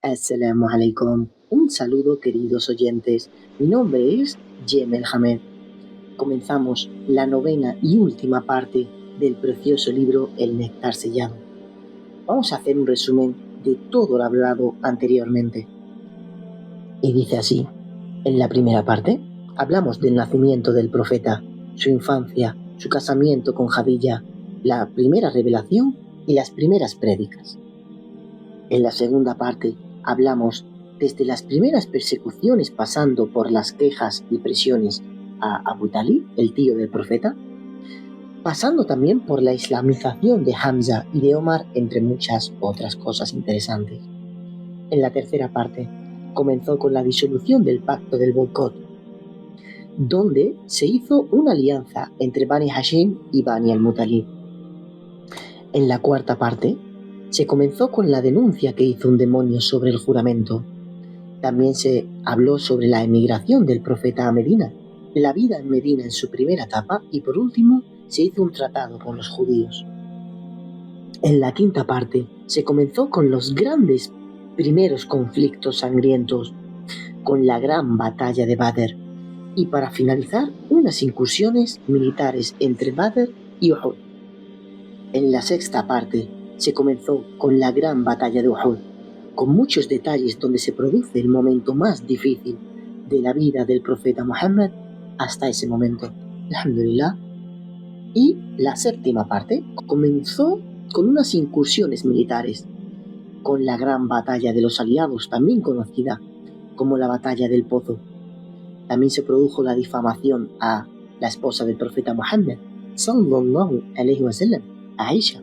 Assalamu alaikum. Un saludo, queridos oyentes. Mi nombre es Yemel Hamed. Comenzamos la novena y última parte del precioso libro El Néctar Sellado. Vamos a hacer un resumen de todo lo hablado anteriormente. Y dice así: en la primera parte hablamos del nacimiento del profeta, su infancia, su casamiento con Jadilla, la primera revelación y las primeras prédicas. En la segunda parte hablamos desde las primeras persecuciones, pasando por las quejas y presiones a Abu Talib, el tío del profeta, pasando también por la islamización de Hamza y de Omar, entre muchas otras cosas interesantes. En la tercera parte comenzó con la disolución del pacto del boicot, donde se hizo una alianza entre Bani Hashim y Bani al-Mutalib. En la cuarta parte se comenzó con la denuncia que hizo un demonio sobre el juramento. También se habló sobre la emigración del profeta a Medina, la vida en Medina en su primera etapa, y por último se hizo un tratado con los judíos. En la quinta parte se comenzó con los grandes primeros conflictos sangrientos, con la gran batalla de Badr, y para finalizar unas incursiones militares entre Badr y Uhud. En la sexta parte se comenzó con la gran batalla de Uhud, con muchos detalles donde se produce el momento más difícil de la vida del profeta Muhammad hasta ese momento. Alhamdulillah. Y la séptima parte comenzó con unas incursiones militares, con la gran batalla de los aliados, también conocida como la batalla del Pozo. También se produjo la difamación a la esposa del profeta Muhammad, sallallahu alayhi wa sallam, Aisha,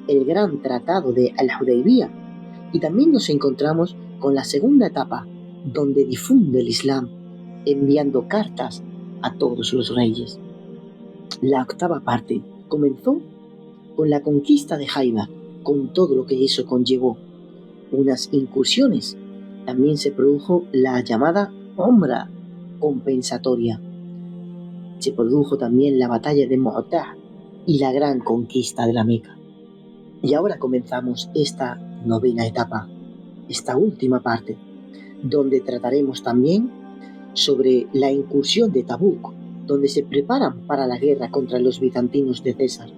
el gran tratado de Al-Hudaybiyah. Y también nos encontramos con la segunda etapa, donde difunde el Islam, enviando cartas a todos los reyes. La octava parte comenzó con la conquista de Haibar, con todo lo que eso conllevó, unas incursiones. También se produjo la llamada Umra compensatoria. Se produjo también la batalla de Mu'tah y la gran conquista de la Meca. Y ahora comenzamos esta novena etapa, esta última parte, donde trataremos también sobre la incursión de Tabuk, donde se preparan para la guerra contra los bizantinos de César.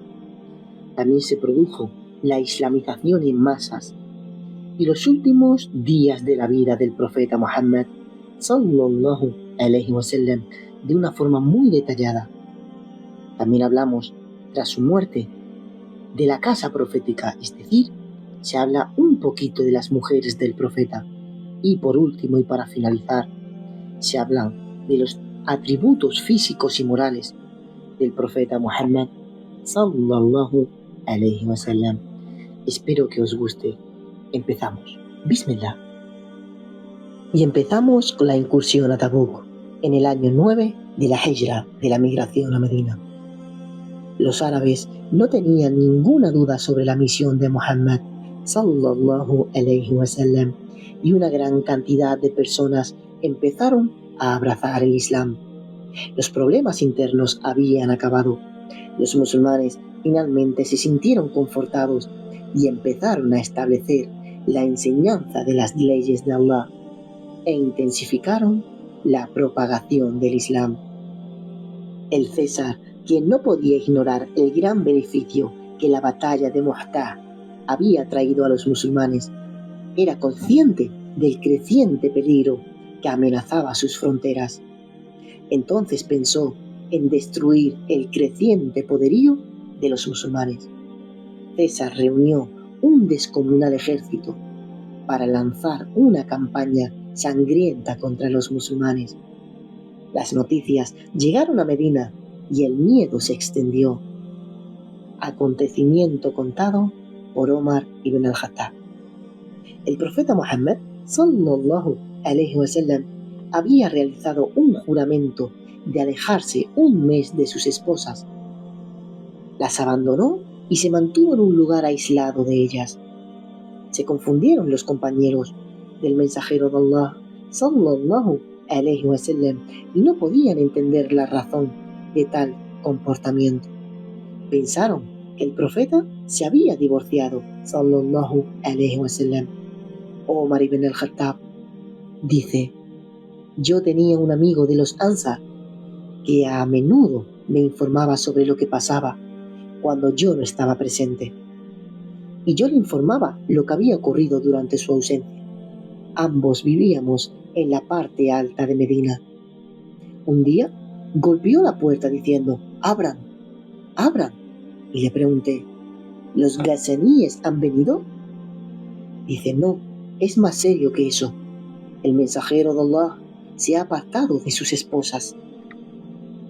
También se produjo la islamización en masas y los últimos días de la vida del profeta Muhammad, sallallahu alayhi wa sallam, de una forma muy detallada. También hablamos, tras su muerte, de la casa profética, es decir, se habla un poquito de las mujeres del profeta. Y por último, y para finalizar, se hablan de los atributos físicos y morales del profeta Muhammad, sallallahu alayhi wa sallam. Espero que os guste. Empezamos. Bismillah. Y empezamos con la incursión a Tabuk, en el año 9 de la Hijra, de la migración a Medina. Los árabes no tenían ninguna duda sobre la misión de Muhammad, sallallahu alayhi wa sallam, y una gran cantidad de personas empezaron a abrazar el Islam. Los problemas internos habían acabado. Los musulmanes finalmente se sintieron confortados y empezaron a establecer la enseñanza de las leyes de Allah e intensificaron la propagación del Islam. El César, quien no podía ignorar el gran beneficio que la batalla de Mu'tah había traído a los musulmanes, era consciente del creciente peligro que amenazaba sus fronteras. Entonces pensó en destruir el creciente poderío de los musulmanes. César reunió un descomunal ejército para lanzar una campaña sangrienta contra los musulmanes. Las noticias llegaron a Medina y el miedo se extendió. Acontecimiento contado por Omar ibn al-Khattab. El profeta Muhammad, sallallahu alayhi wa sallam, había realizado un juramento de alejarse un mes de sus esposas. Las abandonó y se mantuvo en un lugar aislado de ellas. Se confundieron los compañeros del mensajero de Allah, sallallahu alayhi wa sallam, y no podían entender la razón de tal comportamiento. Pensaron que el profeta se había divorciado, sallallahu alayhi wa sallam. Omar ibn al-Khattab dice: yo tenía un amigo de los Ansar que a menudo me informaba sobre lo que pasaba cuando yo no estaba presente. Y yo le informaba lo que había ocurrido durante su ausencia. Ambos vivíamos en la parte alta de Medina. Un día golpeó la puerta diciendo: «¡Abran! ¡Abran!». Y le pregunté: ¿los gazaníes han venido? Dice: no, es más serio que eso. El mensajero de Allah se ha apartado de sus esposas.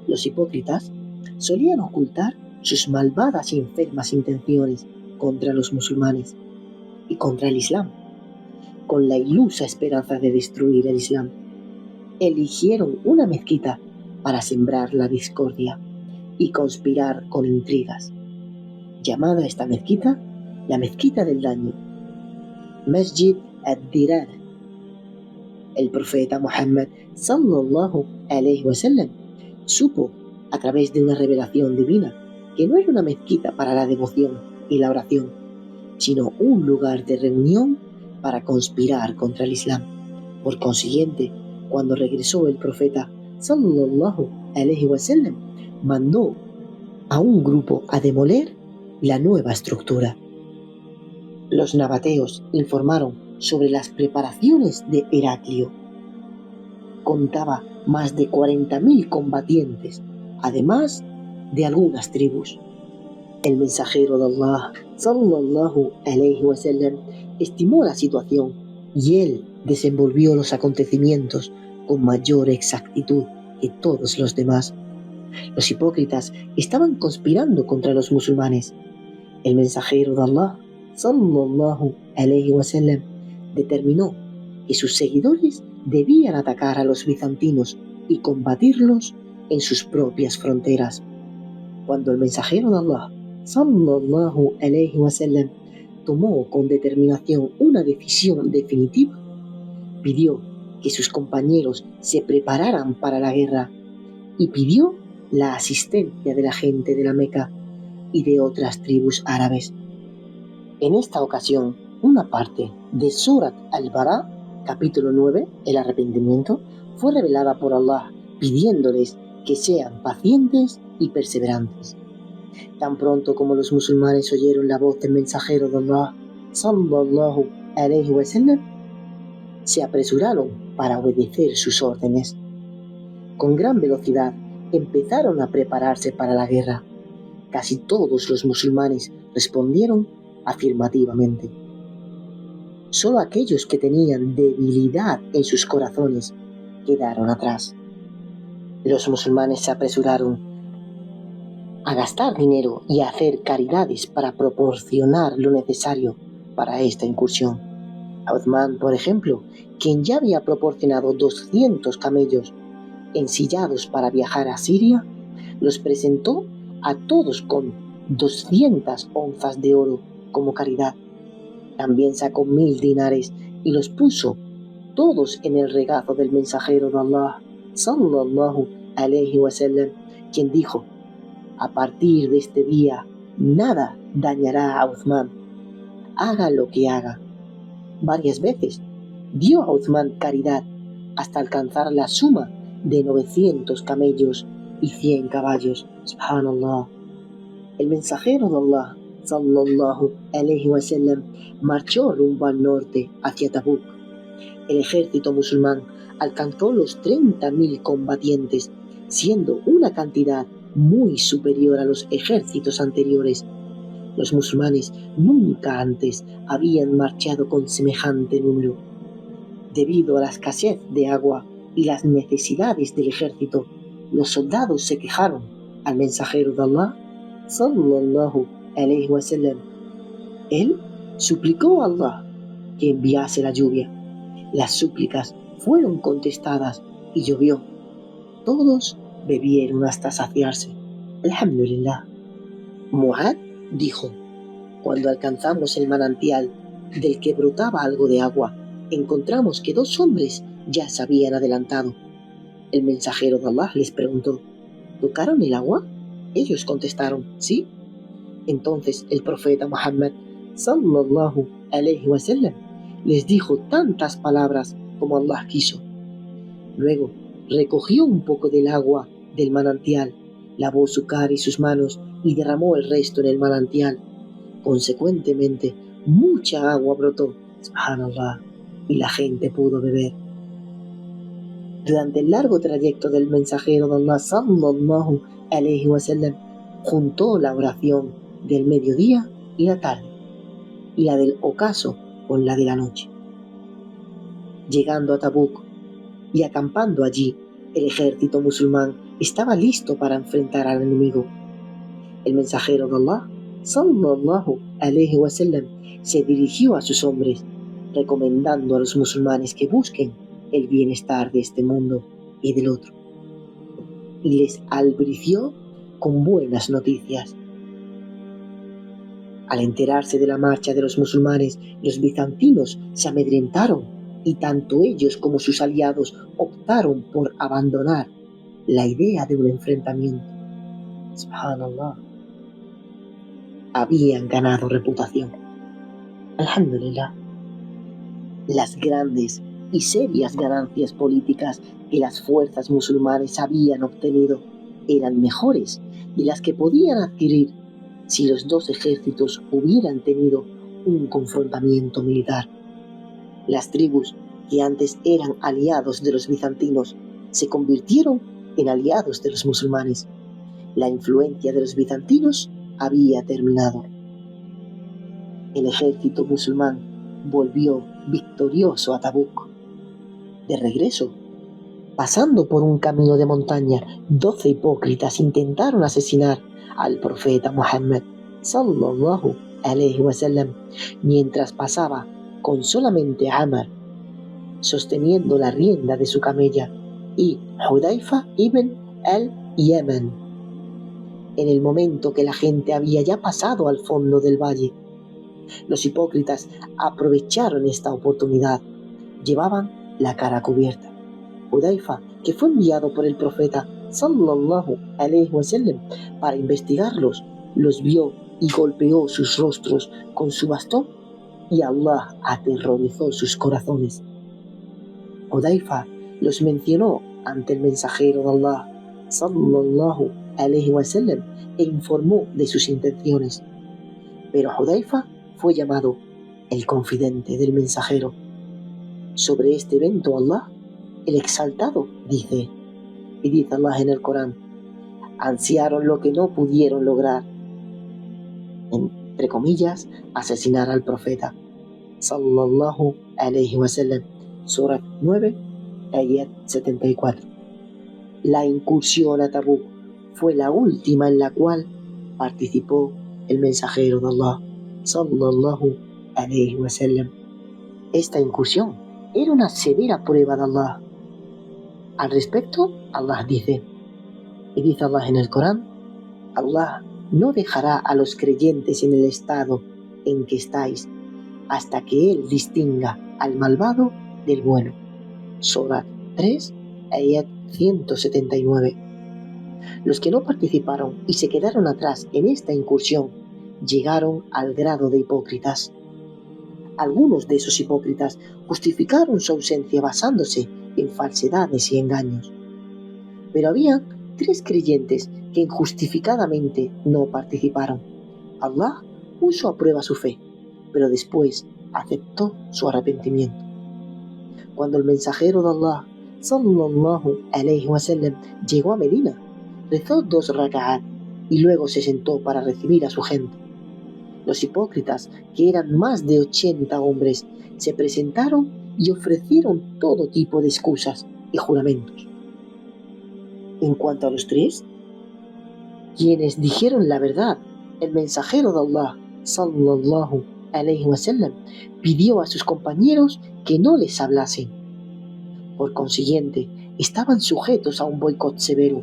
Los hipócritas solían ocultar sus malvadas y enfermas intenciones contra los musulmanes y contra el Islam, con la ilusa esperanza de destruir el Islam. Eligieron una mezquita para sembrar la discordia y conspirar con intrigas. Llamada esta mezquita la mezquita del daño, Masjid ad-Dirar. El profeta Muhammad sallallahu alayhi wa sallam supo a través de una revelación divina que no era una mezquita para la devoción y la oración, sino un lugar de reunión para conspirar contra el Islam. Por consiguiente, cuando regresó el profeta sallallahu alayhi wa sallam, mandó a un grupo a demoler la nueva estructura. Los nabateos informaron sobre las preparaciones de Heraclio. Contaba más de 40.000 combatientes, además de algunas tribus. El mensajero de Allah, sallallahu alayhi wa sallam, estimó la situación y él desenvolvió los acontecimientos con mayor exactitud que todos los demás. Los hipócritas estaban conspirando contra los musulmanes. El mensajero de Allah, sallallahu alayhi wa sallam, determinó que sus seguidores debían atacar a los bizantinos y combatirlos en sus propias fronteras. Cuando el mensajero de Allah, sallallahu alayhi wa sallam, tomó con determinación una decisión definitiva, pidió que sus compañeros se prepararan para la guerra y pidió la asistencia de la gente de la Meca y de otras tribus árabes. En esta ocasión, una parte de Surat al-Bara, capítulo 9, el arrepentimiento, fue revelada por Allah pidiéndoles que sean pacientes y perseverantes. Tan pronto como los musulmanes oyeron la voz del mensajero de Allah, sallallahu alayhi wa sallam, se apresuraron para obedecer sus órdenes. Con gran velocidad empezaron a prepararse para la guerra. Casi todos los musulmanes respondieron afirmativamente. Solo aquellos que tenían debilidad en sus corazones quedaron atrás. Los musulmanes se apresuraron a gastar dinero y a hacer caridades para proporcionar lo necesario para esta incursión. Uthman, por ejemplo, quien ya había proporcionado 200 camellos ensillados para viajar a Siria, los presentó a todos con 200 onzas de oro como caridad. También sacó 1000 dinares y los puso todos en el regazo del mensajero de Allah, sallallahu alayhi wa sallam, quien dijo: a partir de este día nada dañará a Uthman, haga lo que haga. Varias veces dio a Uthman caridad hasta alcanzar la suma de 900 camellos y 100 caballos. Subhanallah. El mensajero de Allah, sallallahu alayhi wa sallam, marchó rumbo al norte hacia Tabuk. El ejército musulmán alcanzó los 30.000 combatientes, siendo una cantidad muy superior a los ejércitos anteriores. Los musulmanes nunca antes habían marchado con semejante número. Debido a la escasez de agua y las necesidades del ejército, los soldados se quejaron al mensajero de Allah, sallallahu alayhi wa sallam. Él suplicó a Allah que enviase la lluvia. Las súplicas fueron contestadas y llovió. Todos bebieron hasta saciarse. Alhamdulillah. Mu'adh dijo: cuando alcanzamos el manantial del que brotaba algo de agua, encontramos que 2 hombres ya se habían adelantado. El mensajero de Allah les preguntó: ¿tocaron el agua? Ellos contestaron: sí. Entonces el profeta Muhammad sallallahu alayhi wa sallam les dijo tantas palabras como Allah quiso. Luego recogió un poco del agua del manantial, lavó su cara y sus manos y derramó el resto en el manantial. Consecuentemente, mucha agua brotó, subhanallah, y la gente pudo beber. Durante el largo trayecto del mensajero de Allah sallallahu alayhi wa sallam, juntó la oración del mediodía y la tarde, y la del ocaso con la de la noche. Llegando a Tabuk y acampando allí, el ejército musulmán estaba listo para enfrentar al enemigo. El mensajero de Allah sallallahu alayhi wa sallam se dirigió a sus hombres, recomendando a los musulmanes que busquen el bienestar de este mundo y del otro, y les albrició con buenas noticias. Al enterarse de la marcha de los musulmanes, los bizantinos se amedrentaron y tanto ellos como sus aliados optaron por abandonar la idea de un enfrentamiento. Subhanallah. Habían ganado reputación. Alhamdulillah. Las grandes y serias ganancias políticas que las fuerzas musulmanes habían obtenido eran mejores de las que podían adquirir si los dos ejércitos hubieran tenido un confrontamiento militar. Las tribus que antes eran aliados de los bizantinos se convirtieron en aliados de los musulmanes. La influencia de los bizantinos había terminado. El ejército musulmán volvió victorioso a Tabuk. De regreso, pasando por un camino de montaña, 12 hipócritas intentaron asesinar al profeta Muhammad sallallahu alayhi wa sallam mientras pasaba con solamente Amr sosteniendo la rienda de su camella y Hudayfa ibn al-Yaman. En el momento que la gente había ya pasado al fondo del valle, los hipócritas aprovecharon esta oportunidad. Llevaban la cara cubierta. Hudayfa, que fue enviado por el profeta sallallahu alayhi wa sallam para investigarlos, los vio y golpeó sus rostros con su bastón y Allah aterrorizó sus corazones. Hudayfa los mencionó ante el mensajero de Allah sallallahu alayhi wa sallam e informó de sus intenciones. Pero Hudayfa fue llamado el confidente del mensajero. Sobre este evento Allah, el exaltado, dice Allah en el Corán: ansiaron lo que no pudieron lograr, entre comillas, asesinar al profeta sallallahu alayhi wa sallam. Surah 9, ayat 74. La incursión a Tabuk fue la última en la cual participó el mensajero de Allah sallallahu alayhi wa sallam. Esta incursión era una severa prueba de Allah. Al respecto, Allah dice Allah en el Corán: Allah no dejará a los creyentes en el estado en que estáis hasta que Él distinga al malvado del bueno. Surah 3, ayat 179. Los que no participaron y se quedaron atrás en esta incursión llegaron al grado de hipócritas. Algunos de esos hipócritas justificaron su ausencia basándose en falsedades y engaños. Pero había 3 creyentes que injustificadamente no participaron. Allah puso a prueba su fe, pero después aceptó su arrepentimiento. Cuando el mensajero de Allah sallallahu alayhi wa sallam llegó a Medina, rezó 2 raka'at y luego se sentó para recibir a su gente. Los hipócritas, que eran más de 80 hombres, se presentaron y ofrecieron todo tipo de excusas y juramentos. En cuanto a los 3, quienes dijeron la verdad, el mensajero de Allah sallallahu alayhi wa sallam pidió a sus compañeros que no les hablasen. Por consiguiente, estaban sujetos a un boicot severo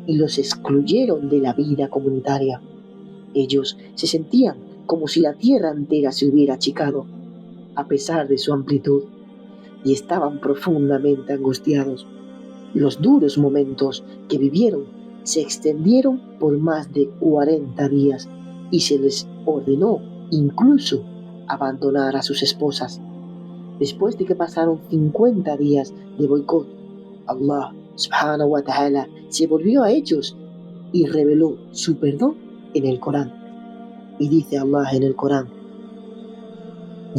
y los excluyeron de la vida comunitaria. Ellos se sentían como si la tierra entera se hubiera achicado, a pesar de su amplitud, y estaban profundamente angustiados. Los duros momentos que vivieron se extendieron por más de 40 días y se les ordenó incluso abandonar a sus esposas. Después de que pasaron 50 días de boicot, Allah subhanahu wa ta'ala se volvió a ellos y reveló su perdón en el Corán. Y dice Allah en el Corán: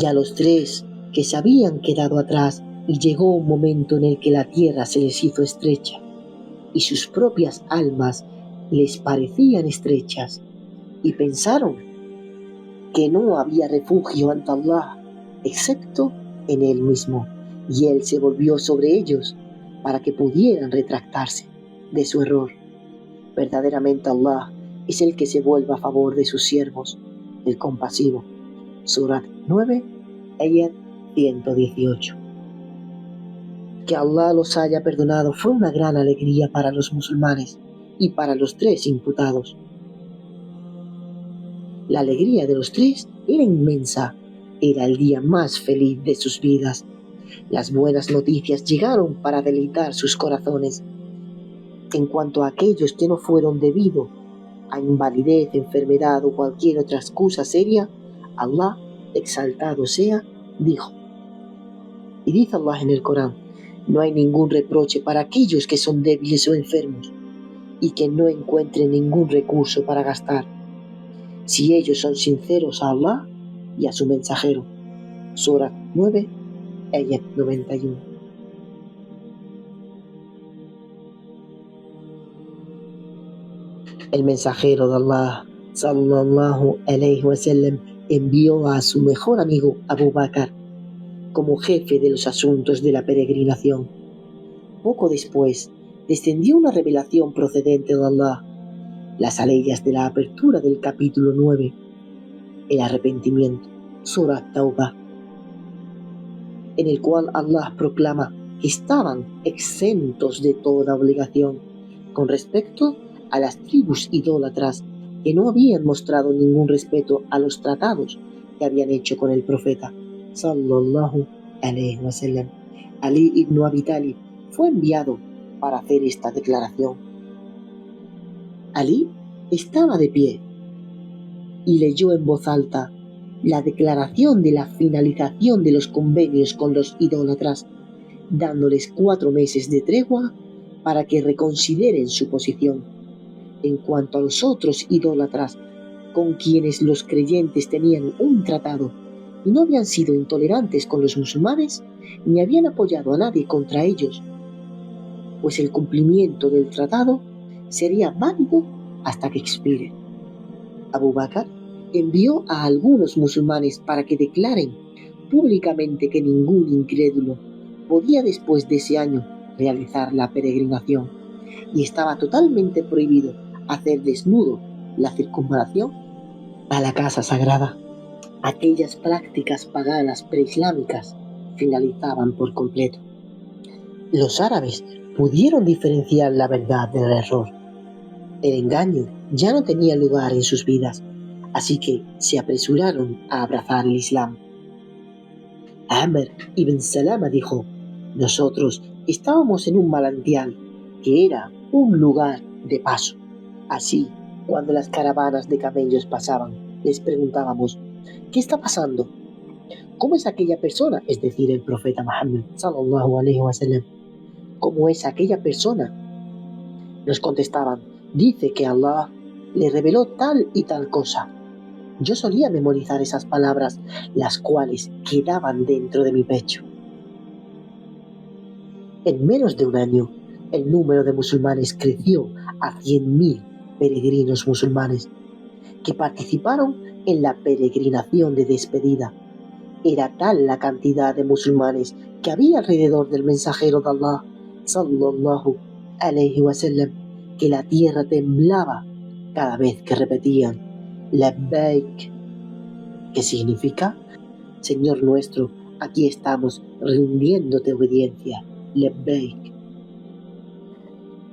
y a los tres que se habían quedado atrás, y llegó un momento en el que la tierra se les hizo estrecha, y sus propias almas les parecían estrechas, y pensaron que no había refugio ante Allah, excepto en Él mismo, y Él se volvió sobre ellos para que pudieran retractarse de su error. Verdaderamente Allah es el que se vuelve a favor de sus siervos, el compasivo. Surat 9, ayat 118. Que Allah los haya perdonado fue una gran alegría para los musulmanes y para los tres imputados. La alegría de los tres era inmensa. Era el día más feliz de sus vidas. Las buenas noticias llegaron para deleitar sus corazones. En cuanto a aquellos que no fueron debido a invalidez, enfermedad o cualquier otra excusa seria, Allah, exaltado sea, dijo. Y dice Allah en el Corán: no hay ningún reproche para aquellos que son débiles o enfermos y que no encuentren ningún recurso para gastar, si ellos son sinceros a Allah y a su mensajero. Surah 9, ayat 91. El mensajero de Allah, sallallahu alayhi wa sallam, envió a su mejor amigo Abu Bakr como jefe de los asuntos de la peregrinación. Poco después, descendió una revelación procedente de Allah, las aleyas de la apertura del capítulo 9, el arrepentimiento, Surah Tawbah, en el cual Allah proclama que estaban exentos de toda obligación con respecto a las tribus idólatras que no habían mostrado ningún respeto a los tratados que habían hecho con el profeta, sallallahu alayhi wa sallam. Ali ibn Abi Talib fue enviado para hacer esta declaración. Ali estaba de pie y leyó en voz alta la declaración de la finalización de los convenios con los idólatras, dándoles 4 meses de tregua para que reconsideren su posición. En cuanto a los otros idólatras con quienes los creyentes tenían un tratado y no habían sido intolerantes con los musulmanes, ni habían apoyado a nadie contra ellos, pues el cumplimiento del tratado sería válido hasta que expire. Abu Bakr envió a algunos musulmanes para que declaren públicamente que ningún incrédulo podía después de ese año realizar la peregrinación, y estaba totalmente prohibido hacer desnudo la circunvalación a la casa sagrada. Aquellas prácticas paganas preislámicas finalizaban por completo. Los árabes pudieron diferenciar la verdad del error. El engaño ya no tenía lugar en sus vidas, así que se apresuraron a abrazar el Islam. Amr ibn Salama dijo: nosotros estábamos en un manantial que era un lugar de paso. Así, cuando las caravanas de camellos pasaban, les preguntábamos: ¿qué está pasando? ¿Cómo es aquella persona? Es decir, el profeta Muhammad sallallahu alayhi wa sallam. ¿Cómo es aquella persona? Nos contestaban: dice que Allah le reveló tal y tal cosa. Yo solía memorizar esas palabras, las cuales quedaban dentro de mi pecho. En menos de un año, el número de musulmanes creció a 100.000 peregrinos musulmanes que participaron en la peregrinación de despedida. Era tal la cantidad de musulmanes que había alrededor del mensajero de Allah, sallallahu alayhi wa sallam, que la tierra temblaba cada vez que repetían labbaik, que significa: Señor nuestro, aquí estamos rindiéndote obediencia, labbaik.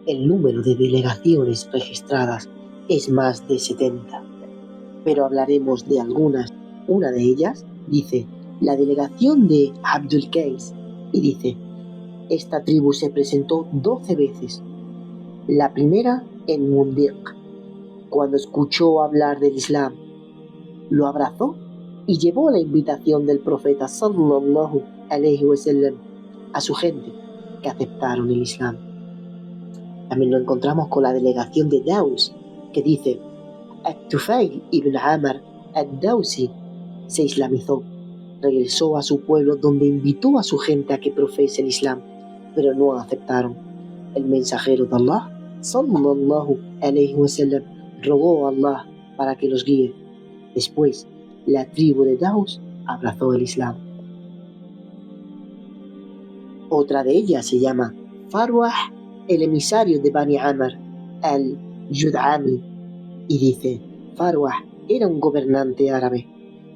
El número de delegaciones registradas es más de 70, pero hablaremos de algunas. Una de ellas dice la delegación de Abdul Qais, y dice: esta tribu se presentó 12 veces. La primera en Mundiq, cuando escuchó hablar del Islam, lo abrazó y llevó la invitación del profeta sallallahu alayhi wa sallam a su gente que aceptaron el Islam. También lo encontramos con la delegación de Daus, que dice: At-Tufayl ibn Amr ad-Dawsi se islamizó, regresó a su pueblo donde invitó a su gente a que profese el Islam, pero no aceptaron. El mensajero de Allah, sallallahu alayhi wa sallam, rogó a Allah para que los guíe. Después, la tribu de Daus abrazó el Islam. Otra de ellas se llama Farwah, el emisario de Bani Amr al-Jud'ami, y dice: Farwah era un gobernante árabe.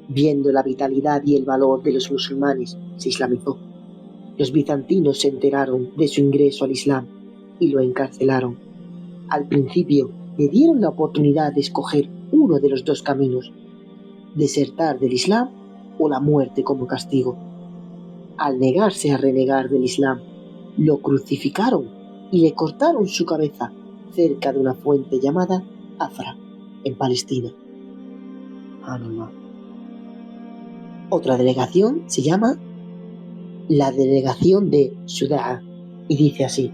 Viendo la vitalidad y el valor de los musulmanes, se islamizó. Los bizantinos se enteraron de su ingreso al Islam y lo encarcelaron. Al principio le dieron la oportunidad de escoger uno de los dos caminos: desertar del Islam o la muerte como castigo. Al negarse a renegar del Islam, lo crucificaron y le cortaron su cabeza cerca de una fuente llamada Afra, en Palestina. Otra delegación se llama la delegación de Suda'a y dice así: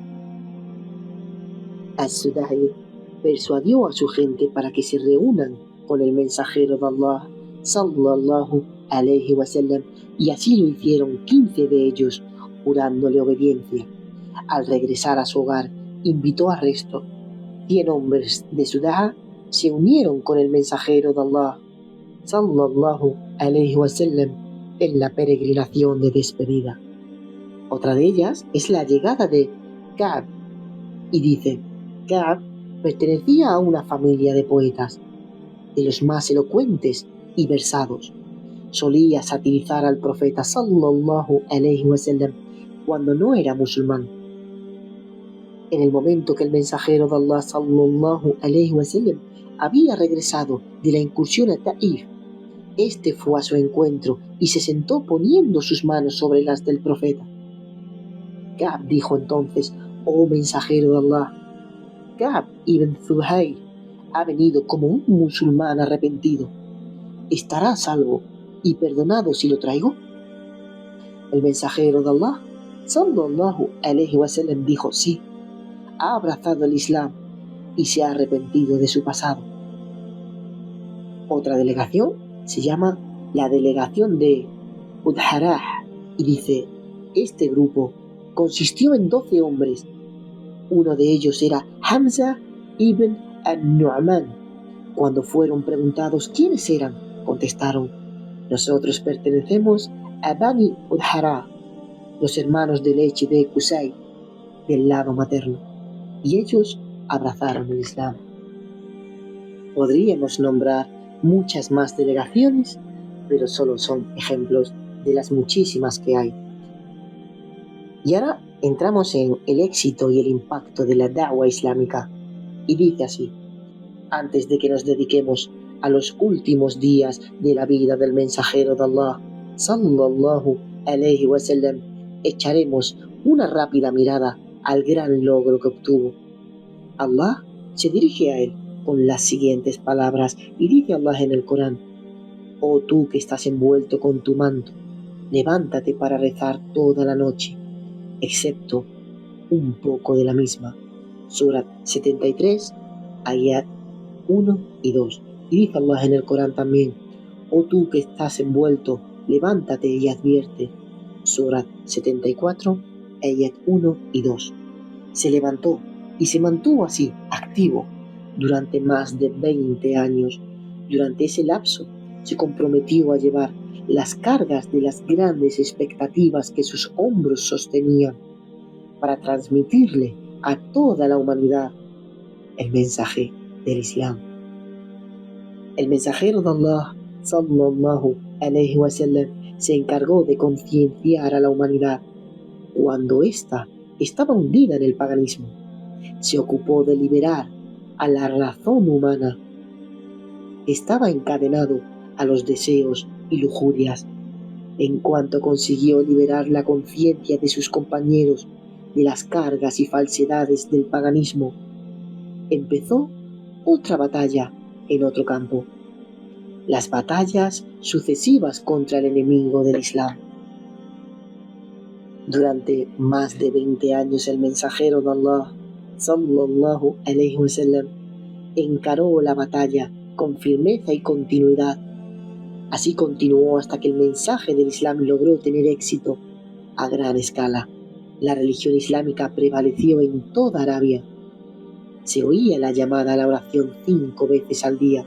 As-Suda'i persuadió a su gente para que se reúnan con el mensajero de Allah, sallallahu alayhi wa sallam, y así lo hicieron 15 de ellos, jurándole obediencia. Al regresar a su hogar, invitó al resto. 100 hombres de Suda'a se unieron con el mensajero de Allah, sallallahu alayhi wa sallam, en la peregrinación de despedida. Otra de ellas es la llegada de Ka'b, y dice: Ka'b pertenecía a una familia de poetas, de los más elocuentes y versados. Solía satirizar al profeta sallallahu alayhi wa sallam cuando no era musulmán. En el momento que el mensajero de Allah sallallahu alayhi wa sallam había regresado de la incursión a Taif, este fue a su encuentro y se sentó poniendo sus manos sobre las del profeta. Ka'b dijo entonces: oh mensajero de Allah, Ka'b ibn Zuhayr ha venido como un musulmán arrepentido. ¿Estará a salvo y perdonado si lo traigo? El mensajero de Allah, sallallahu alayhi wa sallam, dijo: sí, ha abrazado el Islam y se ha arrepentido de su pasado. Otra delegación se llama la delegación de Udharah y dice: este grupo consistió en 12 hombres. Uno de ellos era Hamza ibn al-Nu'man. Cuando fueron preguntados quiénes eran, contestaron: nosotros pertenecemos a Bani Udharah, los hermanos de leche de Qusay, del lado materno, y ellos abrazaron el Islam. Podríamos nombrar muchas más delegaciones, pero solo son ejemplos de las muchísimas que hay. Y ahora entramos en el éxito y el impacto de la da'wa islámica, y dice así: antes de que nos dediquemos a los últimos días de la vida del mensajero de Allah, sallallahu alayhi wa sallam, echaremos una rápida mirada al gran logro que obtuvo. Allah se dirige a él con las siguientes palabras, y dice Allah en el Corán: oh tú que estás envuelto con tu manto, levántate para rezar toda la noche, excepto un poco de la misma. Surat 73, ayat 1 y 2. Y dice Allah en el Corán también: oh tú que estás envuelto, levántate y advierte. Surat 74, ayat 1 y 2. Se levantó y se mantuvo así, activo, durante más de 20 años. Durante ese lapso se comprometió a llevar las cargas de las grandes expectativas que sus hombros sostenían, para transmitirle a toda la humanidad el mensaje del Islam. El mensajero de Allah, sallallahu alayhi wa sallam, se encargó de concienciar a la humanidad cuando ésta estaba hundida en el paganismo. Se ocupó de liberar a la razón humana. Estaba encadenado a los deseos y lujurias. En cuanto consiguió liberar la conciencia de sus compañeros de las cargas y falsedades del paganismo, empezó otra batalla en otro campo: las batallas sucesivas contra el enemigo del Islam. Durante más de 20 años el mensajero de Allah, sallallahu alayhi wasallam, encaró la batalla con firmeza y continuidad. Así continuó hasta que el mensaje del Islam logró tener éxito a gran escala. La religión islámica prevaleció en toda Arabia. Se oía la llamada a la oración 5 veces al día.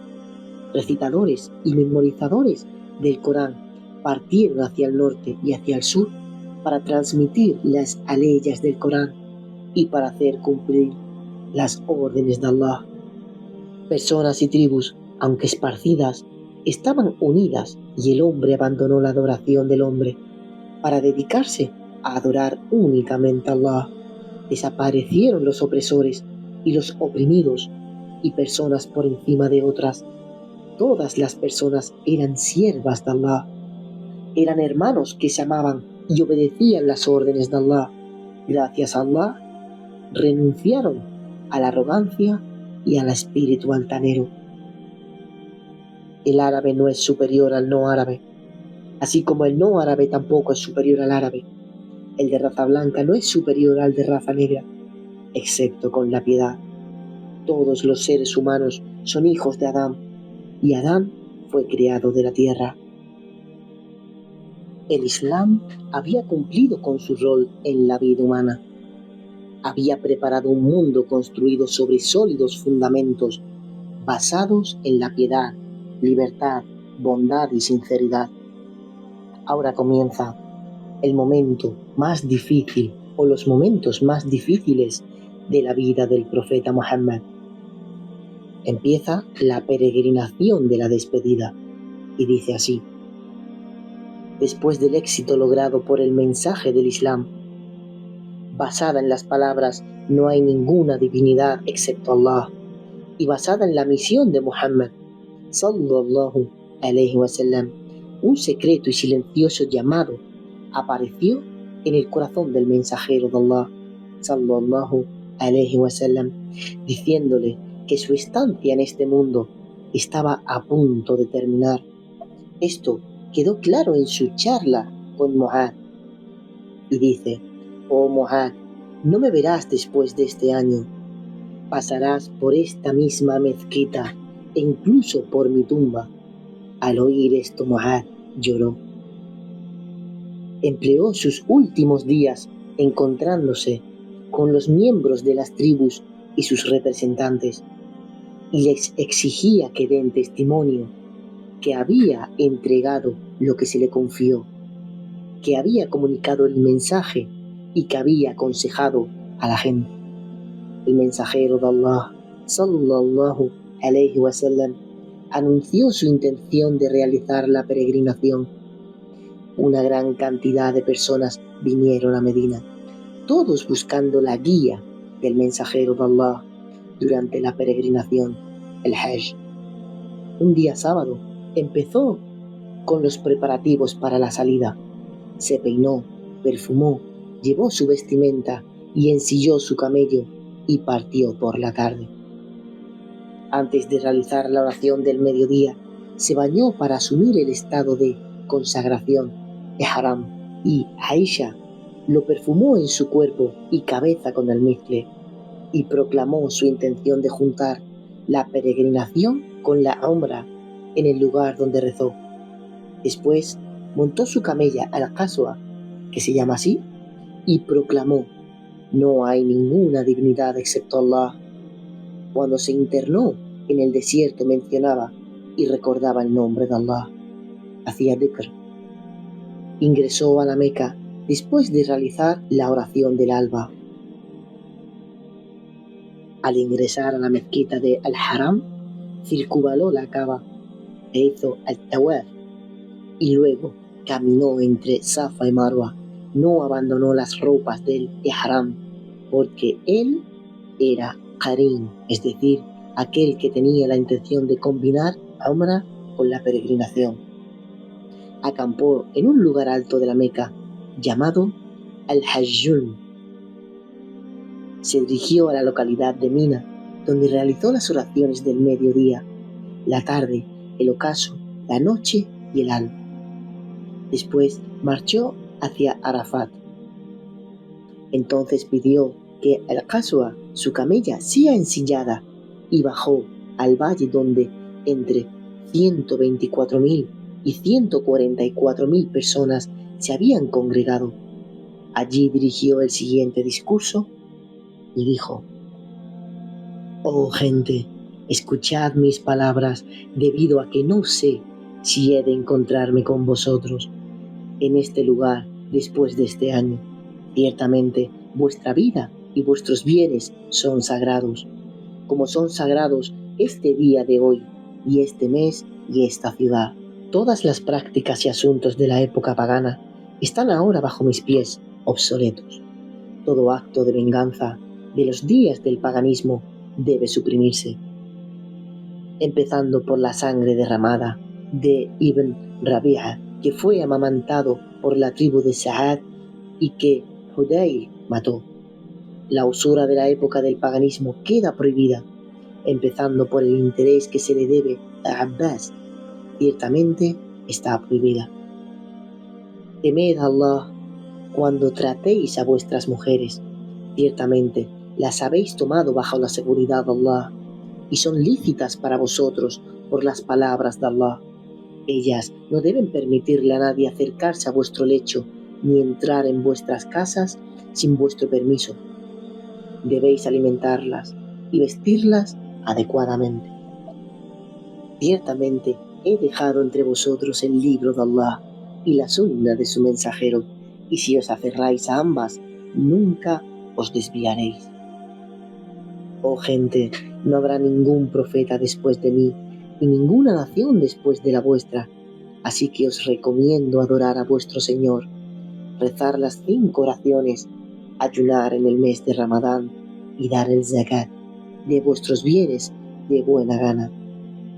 Recitadores y memorizadores del Corán partieron hacia el norte y hacia el sur para transmitir las aleyas del Corán y para hacer cumplir las órdenes de Allah. Personas y tribus, aunque esparcidas, estaban unidas y el hombre abandonó la adoración del hombre para dedicarse a adorar únicamente a Allah. Desaparecieron los opresores y los oprimidos y personas por encima de otras. Todas las personas eran siervas de Allah. Eran hermanos que se amaban y obedecían las órdenes de Allah. Gracias a Allah, renunciaron a la arrogancia y al espíritu altanero. El árabe no es superior al no árabe, así como el no árabe tampoco es superior al árabe. El de raza blanca no es superior al de raza negra, excepto con la piedad. Todos los seres humanos son hijos de Adán, y Adán fue creado de la tierra. El Islam había cumplido con su rol en la vida humana. Había preparado un mundo construido sobre sólidos fundamentos, basados en la piedad, libertad, bondad y sinceridad. Ahora comienza el momento más difícil o los momentos más difíciles de la vida del profeta Muhammad. Empieza la peregrinación de la despedida y dice así: después del éxito logrado por el mensaje del Islam, basada en las palabras no hay ninguna divinidad excepto Allah, y basada en la misión de Muhammad sallallahu alayhi wasallam, un secreto y silencioso llamado apareció en el corazón del mensajero de Allah sallallahu alayhi wasallam, diciéndole que su estancia en este mundo estaba a punto de terminar. Esto quedó claro en su charla con Mu'adh y dice: oh Mu'adh, no me verás después de este año. Pasarás por esta misma mezquita e incluso por mi tumba. Al oír esto, Mu'adh lloró. Empleó sus últimos días encontrándose con los miembros de las tribus y sus representantes, y les exigía que den testimonio que había entregado lo que se le confió, que había comunicado el mensaje y que había aconsejado a la gente. El mensajero de Allah sallallahu alayhi wasallam anunció su intención de realizar la peregrinación. Una gran cantidad de personas vinieron a Medina, todos buscando la guía del mensajero de Allah durante la peregrinación, el Hajj. Un día sábado empezó con los preparativos para la salida. Se peinó, perfumó, llevó su vestimenta y ensilló su camello y partió por la tarde. Antes de realizar la oración del mediodía, se bañó para asumir el estado de consagración, ihram, y Aisha lo perfumó en su cuerpo y cabeza con almizcle y proclamó su intención de juntar la peregrinación con la umra en el lugar donde rezó. Después montó su camella al-Qaswa, que se llama así, y proclamó: no hay ninguna divinidad excepto Allah. Cuando se internó en el desierto mencionaba y recordaba el nombre de Allah. Hacía dhikr. Ingresó a la Meca después de realizar la oración del alba. Al ingresar a la mezquita de Al-Haram, circunvaló la Kaaba e hizo al-Tawaf, y luego caminó entre Safa y Marwa. No abandonó las ropas del Ihram, porque él era Qarin, es decir, aquel que tenía la intención de combinar Umrah con la peregrinación. Acampó en un lugar alto de la Meca, llamado Al-Hajjun. Se dirigió a la localidad de Mina, donde realizó las oraciones del mediodía, la tarde, el ocaso, la noche y el alba. Después marchó hacia Arafat. Entonces pidió que Al-Qaswa, su camella, sea ensillada y bajó al valle donde entre 124.000 y 144.000 personas se habían congregado. Allí dirigió el siguiente discurso y dijo: «Oh gente, escuchad mis palabras debido a que no sé si he de encontrarme con vosotros en este lugar después de este año. Ciertamente vuestra vida y vuestros bienes son sagrados, como son sagrados este día de hoy y este mes y esta ciudad. Todas las prácticas y asuntos de la época pagana están ahora bajo mis pies, obsoletos. Todo acto de venganza de los días del paganismo debe suprimirse, empezando por la sangre derramada de Ibn Rabi'a, que fue amamantado por la tribu de Sa'ad y que Hudayl mató. La usura de la época del paganismo queda prohibida, empezando por el interés que se le debe a Abbas. Ciertamente está prohibida. Temed a Allah cuando tratéis a vuestras mujeres. Ciertamente las habéis tomado bajo la seguridad de Allah y son lícitas para vosotros por las palabras de Allah. Ellas no deben permitirle a nadie acercarse a vuestro lecho ni entrar en vuestras casas sin vuestro permiso. Debéis alimentarlas y vestirlas adecuadamente. Ciertamente he dejado entre vosotros el libro de Allah y la sunna de su mensajero, y si os aferráis a ambas, nunca os desviaréis. Oh gente, no habrá ningún profeta después de mí, y ninguna nación después de la vuestra, así que os recomiendo adorar a vuestro Señor, rezar las 5 oraciones, ayunar en el mes de Ramadán y dar el zakat de vuestros bienes de buena gana.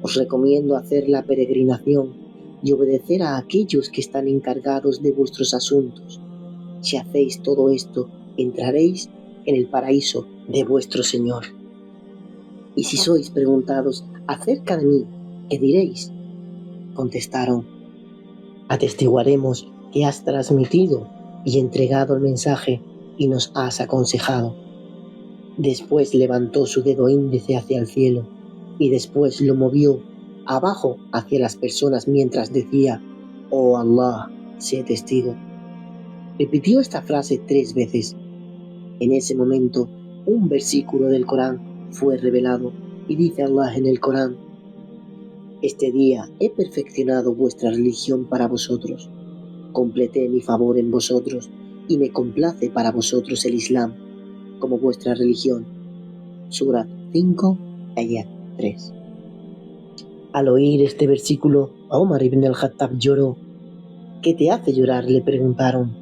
Os recomiendo hacer la peregrinación y obedecer a aquellos que están encargados de vuestros asuntos. Si hacéis todo esto, entraréis en el paraíso de vuestro Señor. Y si sois preguntados acerca de mí, ¿qué diréis? Contestaron: atestiguaremos que has transmitido y entregado el mensaje y nos has aconsejado. Después levantó su dedo índice hacia el cielo y después lo movió abajo hacia las personas mientras decía: «Oh Allah, sé testigo». Repitió esta frase 3 veces. En ese momento, un versículo del Corán fue revelado y dice Allah en el Corán: «Este día he perfeccionado vuestra religión para vosotros, completé mi favor en vosotros y me complace para vosotros el Islam como vuestra religión». Surat 5, ayat 3. Al oír este versículo, Omar ibn al-Khattab lloró. «¿Qué te hace llorar?», le preguntaron.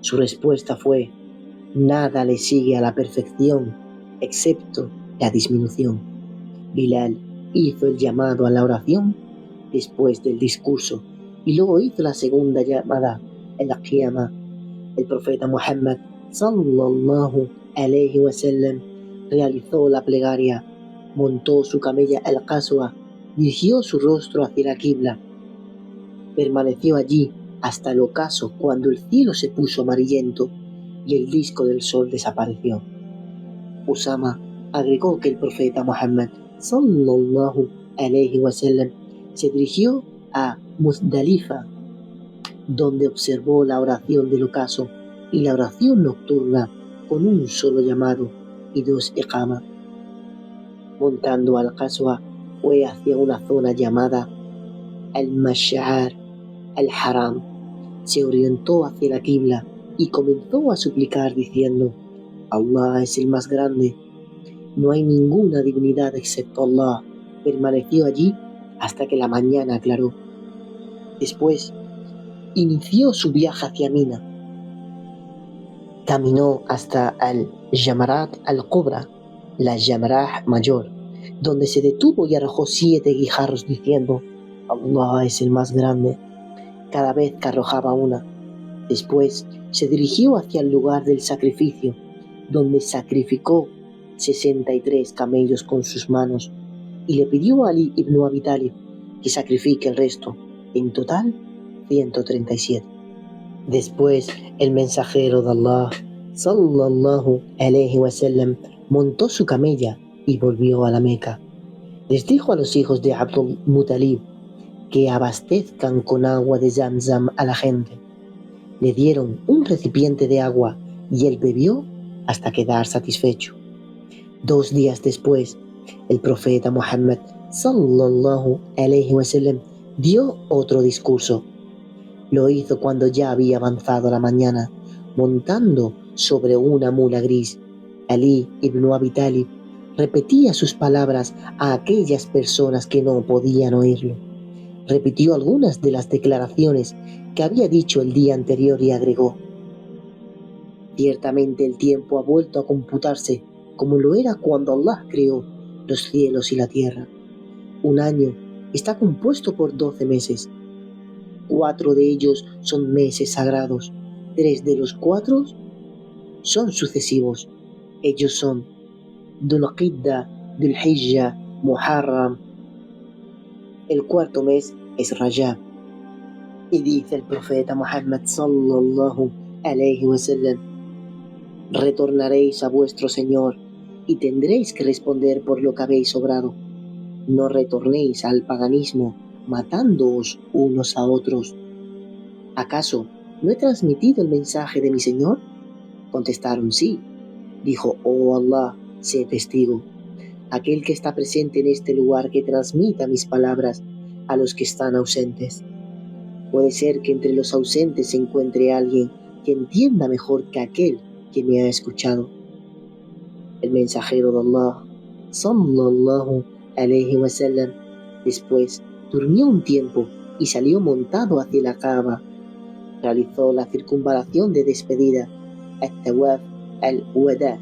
Su respuesta fue: «Nada le sigue a la perfección, excepto la disminución». Bilal hizo el llamado a la oración después del discurso y luego hizo la segunda llamada en la qiyamah. El profeta Muhammad sallallahu alayhi wa sallam realizó la plegaria, montó su camella al-Qaswa, dirigió su rostro hacia la qibla, permaneció allí hasta el ocaso cuando el cielo se puso amarillento y el disco del sol desapareció. Usama agregó que el profeta Muhammad sallallahu alayhi wa sallam se dirigió a Muzdalifa, donde observó la oración del ocaso y la oración nocturna con un solo llamado y 2 iqama. Montando al-Qaswa, fue hacia una zona llamada al-Mash'ar al-Haram. Se orientó hacia la qibla y comenzó a suplicar diciendo: «Allah es el más grande, no hay ninguna divinidad excepto Allah». Permaneció allí hasta que la mañana aclaró. Después inició su viaje hacia Mina. Caminó hasta al-Jamarat al-Kubra, la Jamarah mayor, donde se detuvo y arrojó 7 guijarros diciendo: «Allah es el más grande», cada vez que arrojaba una. Después se dirigió hacia el lugar del sacrificio, donde sacrificó 63 camellos con sus manos y le pidió a Ali ibn Abi Talib que sacrifique el resto, en total 137. Después el mensajero de Allah sallallahu alayhi wa sallam montó su camella y volvió a la Meca. Les dijo a los hijos de Abdul Muttalib que abastezcan con agua de Zamzam a la gente. Le dieron un recipiente de agua y él bebió hasta quedar satisfecho. 2 días después, el profeta Muhammad sallallahu alayhi wa sallam dio otro discurso. Lo hizo cuando ya había avanzado la mañana, montando sobre una mula gris. Ali ibn Abi Talib repetía sus palabras a aquellas personas que no podían oírlo. Repitió algunas de las declaraciones que había dicho el día anterior y agregó: ciertamente el tiempo ha vuelto a computarse como lo era cuando Allah creó los cielos y la tierra. Un año está compuesto por 12 meses. 4 de ellos son meses sagrados. 3 de los 4 son sucesivos. Ellos son Dhul-Qidda, Dhul-Hijja, Muharram. El 4º mes es Rajab. Y dice el profeta Muhammad sallallahu alayhi wa sallam: retornaréis a vuestro Señor y tendréis que responder por lo que habéis obrado. No retornéis al paganismo matándoos unos a otros. ¿Acaso no he transmitido el mensaje de mi Señor? Contestaron: sí. Dijo: oh Allah, sé testigo, aquel que está presente en este lugar que transmita mis palabras a los que están ausentes. Puede ser que entre los ausentes se encuentre alguien que entienda mejor que aquel que me ha escuchado. El mensajero de Allah, sallallahu alayhi wa sallam, después durmió un tiempo y salió montado hacia la Kaaba. Realizó la circunvalación de despedida, al-Tawaf al-Wada,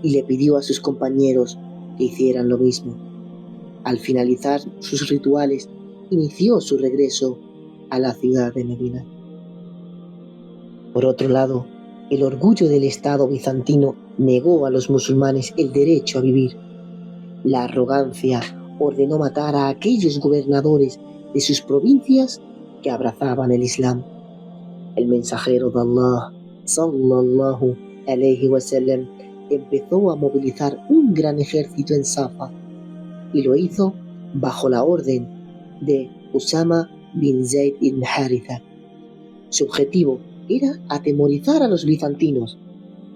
y le pidió a sus compañeros que hicieran lo mismo. Al finalizar sus rituales, inició su regreso a la ciudad de Medina. Por otro lado, el orgullo del Estado bizantino negó a los musulmanes el derecho a vivir. La arrogancia ordenó matar a aquellos gobernadores de sus provincias que abrazaban el Islam. El mensajero de Allah, sallallahu alayhi wa sallam, empezó a movilizar un gran ejército en Safa y lo hizo bajo la orden de Usama bin Zayd ibn Haritha. Su objetivo era atemorizar a los bizantinos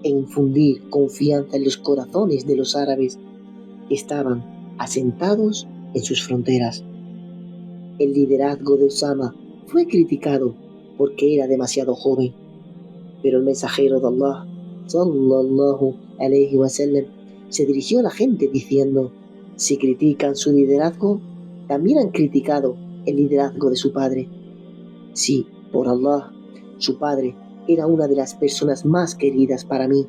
e infundir confianza en los corazones de los árabes que estaban asentados en sus fronteras. El liderazgo de Usama fue criticado porque era demasiado joven, pero el mensajero de Allah, sallallahu alayhi wa sallam, se dirigió a la gente diciendo: si critican su liderazgo, también han criticado el liderazgo de su padre. Sí, por Allah, su padre era una de las personas más queridas para mí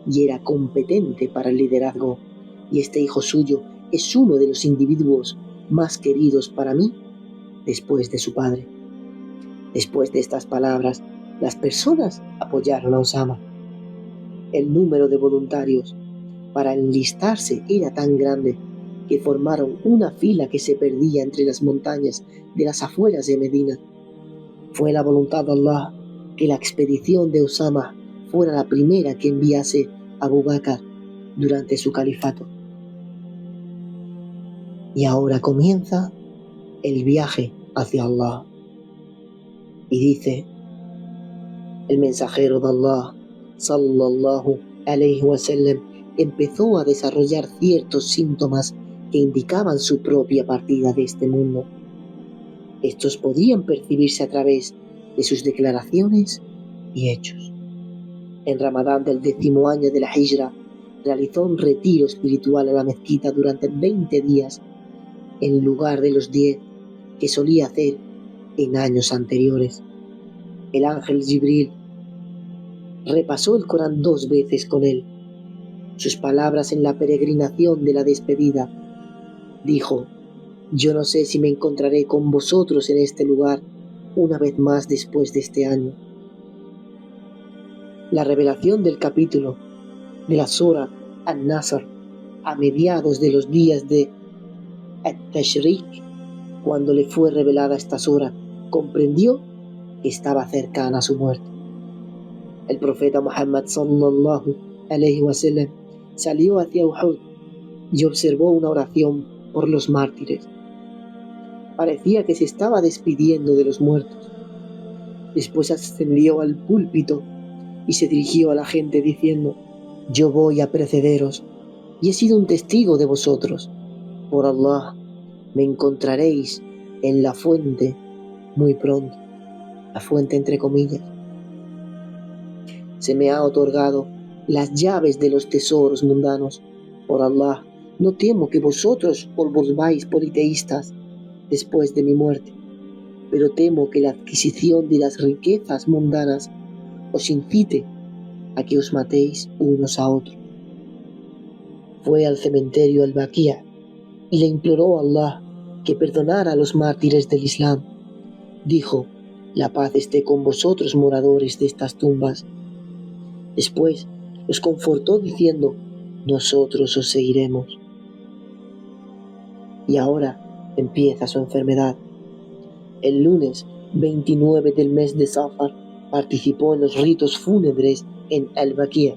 y era competente para el liderazgo, y este hijo suyo es uno de los individuos más queridos para mí después de su padre. Después de estas palabras, las personas apoyaron a Usama. El número de voluntarios para enlistarse era tan grande que formaron una fila que se perdía entre las montañas de las afueras de Medina. Fue la voluntad de Allah que la expedición de Usama fuera la primera que enviase a Abu Bakr durante su califato. Y ahora comienza el viaje hacia Allah. Y dice el mensajero de Allah, sallallahu alayhi wa sallam, empezó a desarrollar ciertos síntomas que indicaban su propia partida de este mundo. Estos podían percibirse a través de sus declaraciones y hechos. En Ramadán del 10º año de la Hijra, realizó un retiro espiritual a la mezquita durante 20 días, en lugar de los 10 que solía hacer en años anteriores. El ángel Jibril repasó el Corán 2 veces con él. Sus palabras en la peregrinación de la despedida: dijo: yo no sé si me encontraré con vosotros en este lugar una vez más después de este año. La revelación del capítulo de la Sura An-Nasr a mediados de los días de At-Tashriq, cuando le fue revelada esta sura, comprendió que estaba cercana a su muerte. El profeta Muhammad sallallahu alayhi wa sallam salió hacia Uhud y observó una oración por los mártires. Parecía que se estaba despidiendo de los muertos. Después ascendió al púlpito y se dirigió a la gente diciendo: yo voy a precederos y he sido un testigo de vosotros. Por Allah, me encontraréis en la fuente muy pronto. La fuente entre comillas. Se me ha otorgado las llaves de los tesoros mundanos. Por Allah, no temo que vosotros os volváis politeístas después de mi muerte, pero temo que la adquisición de las riquezas mundanas os incite a que os matéis unos a otros. Fue al cementerio al-Baqía y le imploró a Allah que perdonara a los mártires del Islam. Dijo: la paz esté con vosotros, moradores de estas tumbas. Después los confortó diciendo: nosotros os seguiremos. Y ahora empieza su enfermedad. El lunes 29 del mes de Safar participó en los ritos fúnebres en al-Baqía.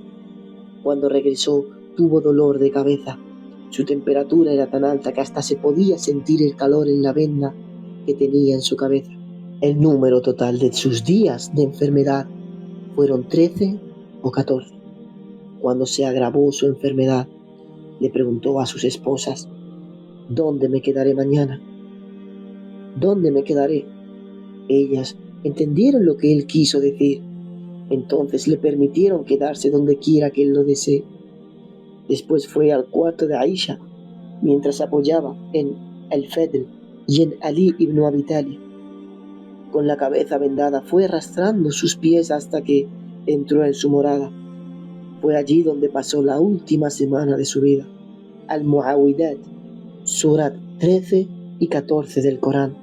Cuando regresó tuvo dolor de cabeza. Su temperatura era tan alta que hasta se podía sentir el calor en la venda que tenía en su cabeza. El número total de sus días de enfermedad fueron 13 o 14. Cuando se agravó su enfermedad, le preguntó a sus esposas: ¿dónde me quedaré mañana? ¿Dónde me quedaré? Ellas entendieron lo que él quiso decir. Entonces le permitieron quedarse donde quiera que él lo desee. Después fue al cuarto de Aisha, mientras se apoyaba en al-Fadl y en Ali ibn Abi Talib. Con la cabeza vendada fue arrastrando sus pies hasta que entró en su morada. Fue allí donde pasó la última semana de su vida. Al-Mu'awidat, Surat 13 y 14 del Corán,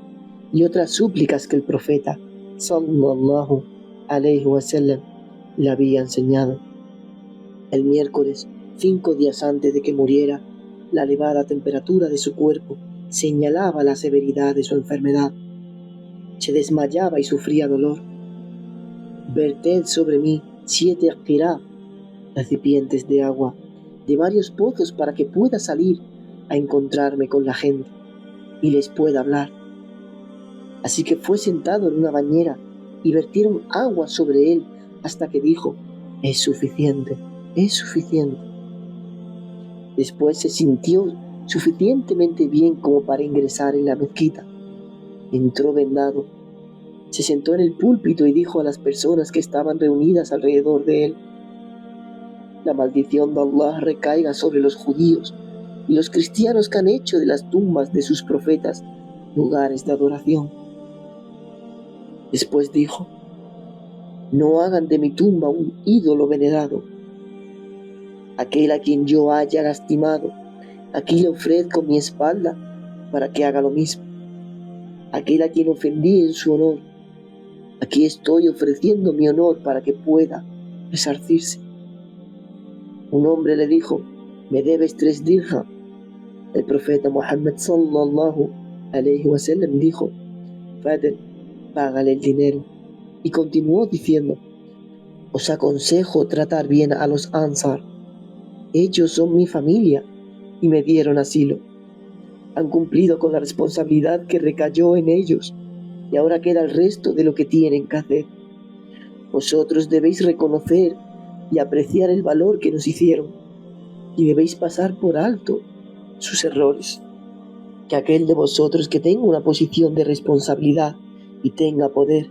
y otras súplicas que el profeta sallallahu alayhi wa sallam le había enseñado. El miércoles, 5 días antes de que muriera, la elevada temperatura de su cuerpo señalaba la severidad de su enfermedad. Se desmayaba y sufría dolor. Verted sobre mí 7 qirab, recipientes de agua, de varios pozos para que pueda salir a encontrarme con la gente y les pueda hablar. Así que fue sentado en una bañera y vertieron agua sobre él hasta que dijo: es suficiente, es suficiente. Después se sintió suficientemente bien como para ingresar en la mezquita. Entró vendado, se sentó en el púlpito y dijo a las personas que estaban reunidas alrededor de él: la maldición de Allah recaiga sobre los judíos y los cristianos que han hecho de las tumbas de sus profetas lugares de adoración. Después dijo: no hagan de mi tumba un ídolo venerado. Aquel a quien yo haya lastimado, aquí le ofrezco mi espalda para que haga lo mismo. Aquel a quien ofendí en su honor, aquí estoy ofreciendo mi honor para que pueda resarcirse. Un hombre le dijo: me debes 3 dirham. El profeta Muhammad sallallahu alayhi wa sallam dijo: Fadl, págale el dinero. Y continuó diciendo: os aconsejo tratar bien a los Ansar. Ellos son mi familia y me dieron asilo. Han cumplido con la responsabilidad que recayó en ellos y ahora queda el resto de lo que tienen que hacer. Vosotros debéis reconocer y apreciar el valor que nos hicieron y debéis pasar por alto sus errores. Que aquel de vosotros que tenga una posición de responsabilidad y tenga poder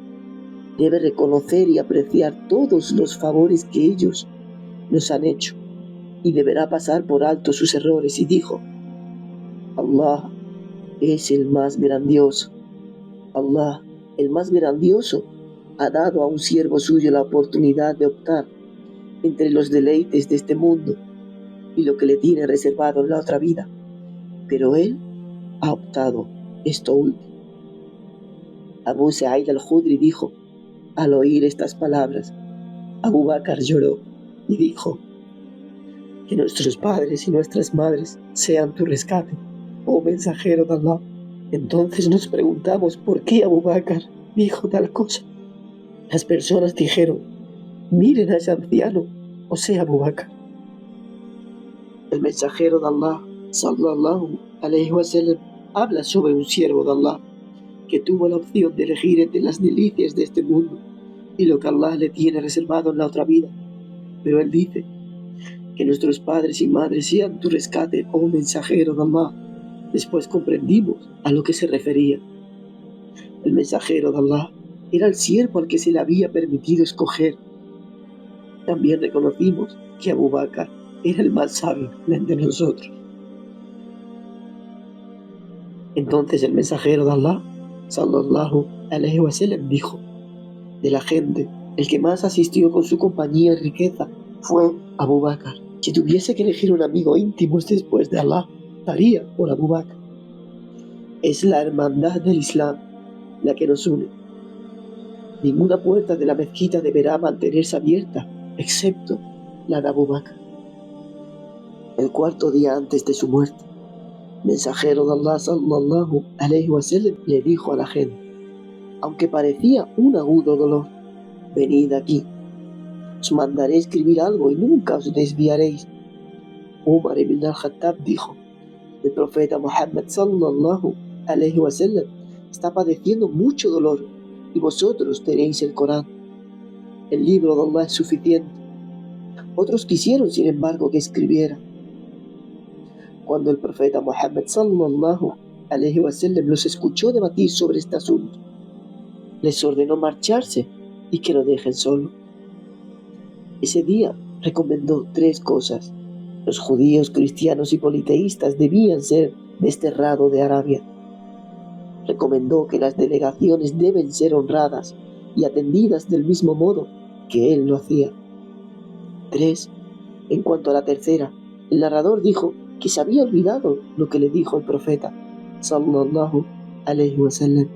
debe reconocer y apreciar todos los favores que ellos nos han hecho y deberá pasar por alto sus errores. Y dijo: Allah es el más grandioso. Allah, el más grandioso, ha dado a un siervo suyo la oportunidad de optar entre los deleites de este mundo y lo que le tiene reservado en la otra vida, pero él ha optado esto último. Abu Sa'id al-Khudri dijo, al oír estas palabras: Abu Bakr lloró y dijo: que nuestros padres y nuestras madres sean tu rescate, oh mensajero de Allah. Entonces nos preguntamos por qué Abu Bakr dijo tal cosa. Las personas dijeron: miren a ese anciano, o sea, Abu Bakr. El mensajero de Allah, sallallahu alayhi wa sallam, habla sobre un siervo de Allah que tuvo la opción de elegir entre las delicias de este mundo y lo que Allah le tiene reservado en la otra vida. Pero él dice: que nuestros padres y madres sean tu rescate, oh mensajero de Allah. Después comprendimos a lo que se refería. El mensajero de Allah era el siervo al que se le había permitido escoger. También reconocimos que Abu Bakr era el más sabio de entre nosotros. Entonces el mensajero de Allah, sallallahu alayhi wa sallam, dijo: de la gente, el que más asistió con su compañía y riqueza fue Abu Bakr. Si tuviese que elegir un amigo íntimo después de Allah, daría por Abu Bakr. Es la hermandad del Islam la que nos une. Ninguna puerta de la mezquita deberá mantenerse abierta, excepto la de Abu Bakr. El cuarto día antes de su muerte, mensajero de Allah sallallahu alayhi wa sallam le dijo a la gente: aunque parecía un agudo dolor, venid aquí, os mandaré escribir algo y nunca os desviaréis. Umar ibn al-Khattab dijo: el profeta Muhammad sallallahu alayhi wa sallam está padeciendo mucho dolor y vosotros tenéis el Corán. El libro de Allah es suficiente. Otros quisieron, sin embargo, que escribiera. Cuando el profeta Muhammad sallallahu alayhi wa sallam los escuchó debatir sobre este asunto, les ordenó marcharse y que lo dejen solo. Ese día recomendó 3 cosas. Los judíos, cristianos y politeístas debían ser desterrados de Arabia. Recomendó que las delegaciones deben ser honradas y atendidas del mismo modo que él lo hacía. 3. En cuanto a la tercera, el narrador dijo que se había olvidado lo que le dijo el profeta sallallahu alayhi wa sallam.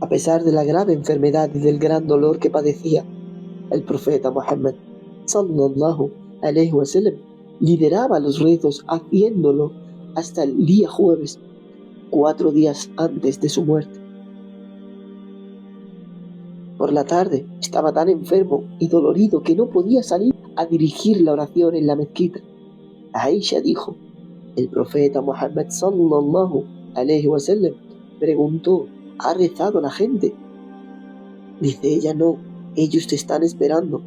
A pesar de la grave enfermedad y del gran dolor que padecía, el profeta Muhammad sallallahu alayhi wa sallam lideraba los rezos, haciéndolo hasta el día jueves, 4 días antes de su muerte. Por la tarde estaba tan enfermo y dolorido que no podía salir a dirigir la oración en la mezquita. Aisha dijo: el profeta Muhammad sallallahu alayhi wa sallam preguntó: ¿ha rezado la gente? Dice ella: no, ellos te están esperando.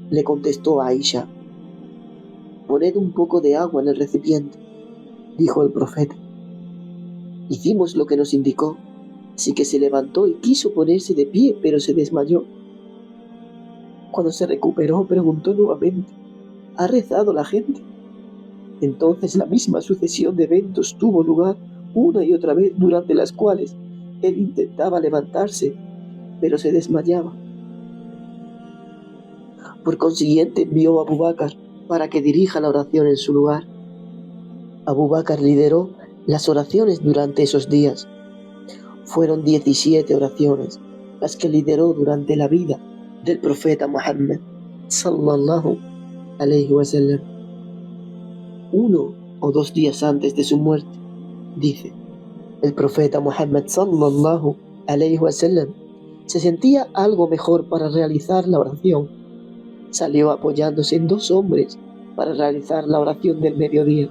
Le contestó Aisha: poned un poco de agua en el recipiente. Dijo el profeta: hicimos lo que nos indicó. Así que se levantó y quiso ponerse de pie, pero se desmayó. Cuando se recuperó, preguntó nuevamente: ¿ha rezado la gente? Entonces la misma sucesión de eventos tuvo lugar una y otra vez, durante las cuales él intentaba levantarse, pero se desmayaba. Por consiguiente, envió a Abu Bakr para que dirija la oración en su lugar. Abu Bakr lideró las oraciones durante esos días. Fueron 17 oraciones las que lideró durante la vida del profeta Muhammad sallallahu alayhi wa sallam. 1 o 2 días antes de su muerte, dice, el profeta Muhammad sallallahu alayhi wa sallam se sentía algo mejor para realizar la oración. Salió apoyándose en 2 hombres para realizar la oración del mediodía.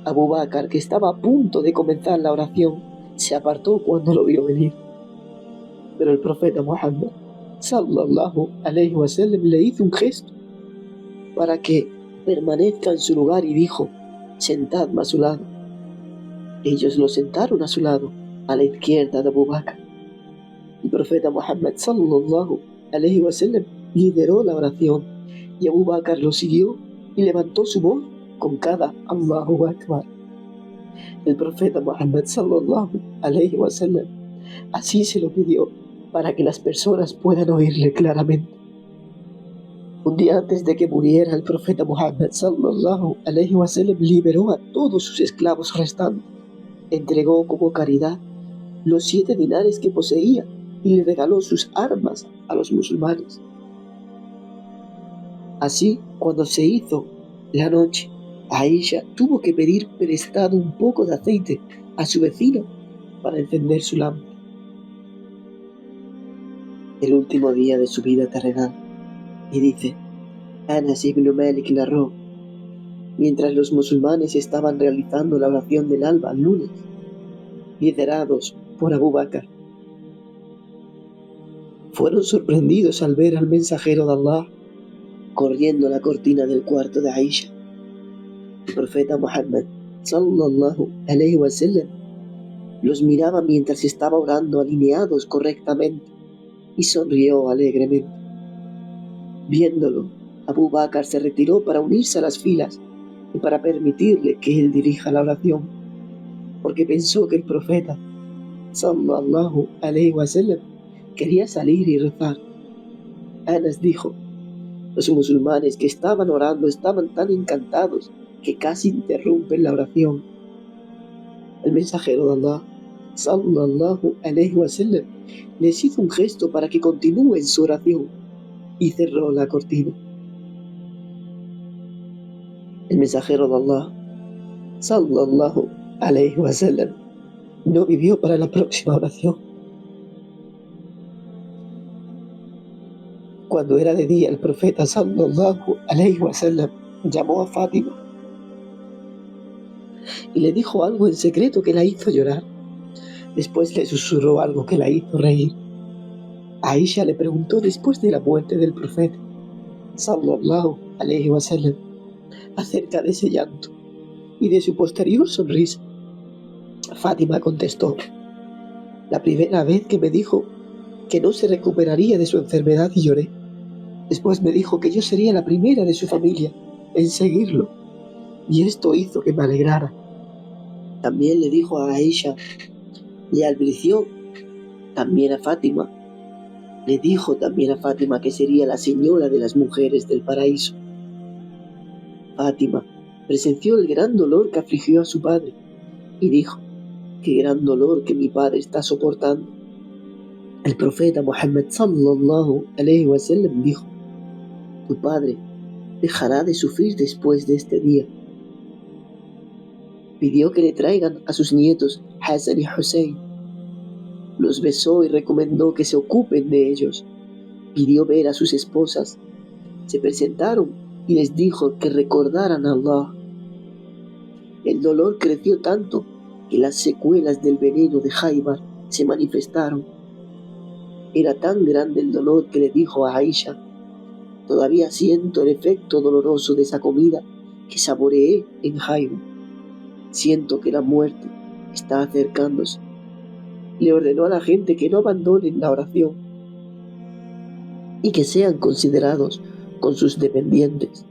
Abu Bakr, que estaba a punto de comenzar la oración, se apartó cuando lo vio venir. Pero el profeta Muhammad sallallahu alayhi wa sallam le hizo un gesto para que permanezca en su lugar y dijo: sentadme a su lado. Ellos lo sentaron a su lado, a la izquierda de Abu Bakr. El profeta Muhammad sallallahu alayhi wa sallam lideró la oración y Abu Bakr lo siguió y levantó su voz con cada Allahu Akbar. El profeta Muhammad sallallahu alayhi wa sallam así se lo pidió para que las personas puedan oírle claramente. Un día antes de que muriera, el profeta Muhammad sallallahu alayhi wa sallam liberó a todos sus esclavos restantes, entregó como caridad los 7 dinares que poseía y le regaló sus armas a los musulmanes. Así, cuando se hizo la noche, Aisha tuvo que pedir prestado un poco de aceite a su vecino para encender su lámpara. el último día de su vida terrenal, y dice: Anas ibn Malik narró: mientras los musulmanes estaban realizando la oración del alba al lunes, liderados por Abu Bakr, fueron sorprendidos al ver al mensajero de Allah corriendo la cortina del cuarto de Aisha. El profeta Muhammad sallallahu alayhi wa sallam los miraba mientras estaba orando alineados correctamente y sonrió alegremente. Viéndolo, Abu Bakr se retiró para unirse a las filas y para permitirle que él dirija la oración, porque pensó que el profeta sallallahu alayhi wa sallam quería salir y rezar. Anas dijo: los musulmanes que estaban orando estaban tan encantados que casi interrumpen la oración. El mensajero de Allah sallallahu alayhi wa sallam les hizo un gesto para que continúen su oración y cerró la cortina. El mensajero de Allah sallallahu alayhi wa sallam no vivió para la próxima oración. Cuando era de día, el profeta sallallahu alayhi wa sallam llamó a Fátima y le dijo algo en secreto que la hizo llorar. Después le susurró algo que la hizo reír. Aisha le preguntó después de la muerte del profeta sallallahu alayhi wa sallam acerca de ese llanto y de su posterior sonrisa. Fátima contestó: la primera vez que me dijo que no se recuperaría de su enfermedad y lloré. Después me dijo que yo sería la primera de su familia en seguirlo, y esto hizo que me alegrara. También le dijo a Aisha, le advirtió también a Fátima, le dijo también a Fátima que sería la señora de las mujeres del paraíso. Fátima presenció el gran dolor que afligió a su padre y dijo: qué gran dolor que mi padre está soportando. El profeta Muhammad sallallahu alayhi wa sallam dijo: tu padre dejará de sufrir después de este día. Pidió que le traigan a sus nietos Hassan y Hussein. Los besó y recomendó que se ocupen de ellos. Pidió ver a sus esposas. Se presentaron y les dijo que recordaran a Allah. El dolor creció tanto que las secuelas del veneno de Jaibar se manifestaron. Era tan grande el dolor que le dijo a Aisha: todavía siento el efecto doloroso de esa comida que saboreé en Jaibar. Siento que la muerte está acercándose. Le ordenó a la gente que no abandonen la oración y que sean considerados con sus dependientes.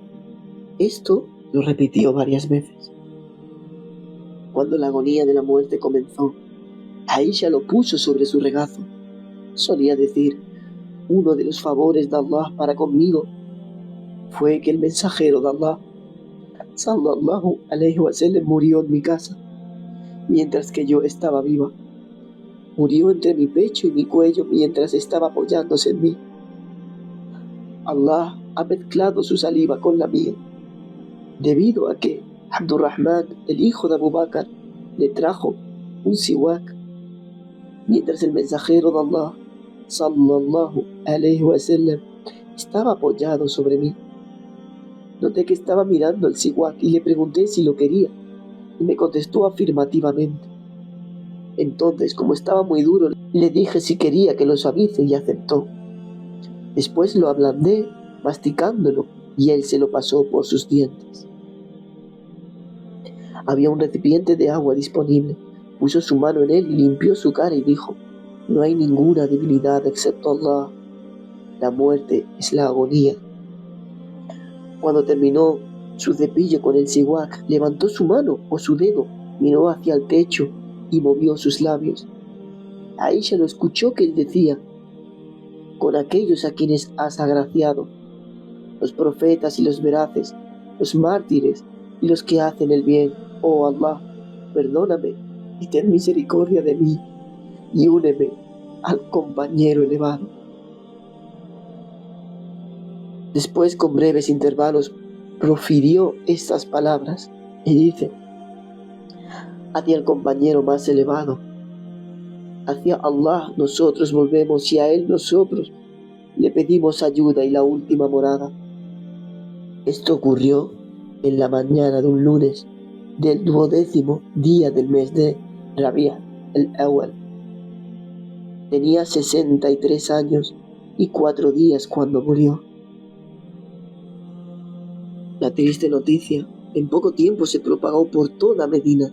Esto lo repitió varias veces. Cuando la agonía de la muerte comenzó, Aisha lo puso sobre su regazo. Solía decir: uno de los favores de Allah para conmigo fue que el mensajero de Allah sallallahu alayhi wa sallam murió en mi casa mientras que yo estaba viva. Murió entre mi pecho y mi cuello mientras estaba apoyándose en mí. Allah ha mezclado su saliva con la mía, debido a que Abdurrahman, el hijo de Abu Bakr, le trajo un siwak mientras el mensajero de Allah sallallahu alayhi wa sallam estaba apoyado sobre mí. Noté que estaba mirando el siwak y le pregunté si lo quería, y me contestó afirmativamente. Entonces, como estaba muy duro, le dije si quería que lo suavice y aceptó. Después lo ablandé masticándolo y él se lo pasó por sus dientes. Había un recipiente de agua disponible. Puso su mano en él y limpió su cara y dijo: no hay ninguna divinidad excepto Allah. La muerte es la agonía. Cuando terminó su cepillo con el siwak, levantó su mano o su dedo, miró hacia el techo y movió sus labios. Aisha lo escuchó que él decía: con aquellos a quienes has agraciado, los profetas y los veraces, los mártires y los que hacen el bien. Oh Allah, perdóname y ten misericordia de mí y úneme al compañero elevado. Después, con breves intervalos, profirió estas palabras y dice: hacia el compañero más elevado. Hacia Allah nosotros volvemos y a Él nosotros le pedimos ayuda y la última morada. Esto ocurrió en la mañana de un lunes del 12º día del mes de Rabi'a al-Awwal. Tenía 63 años y 4 días cuando murió. La triste noticia en poco tiempo se propagó por toda Medina.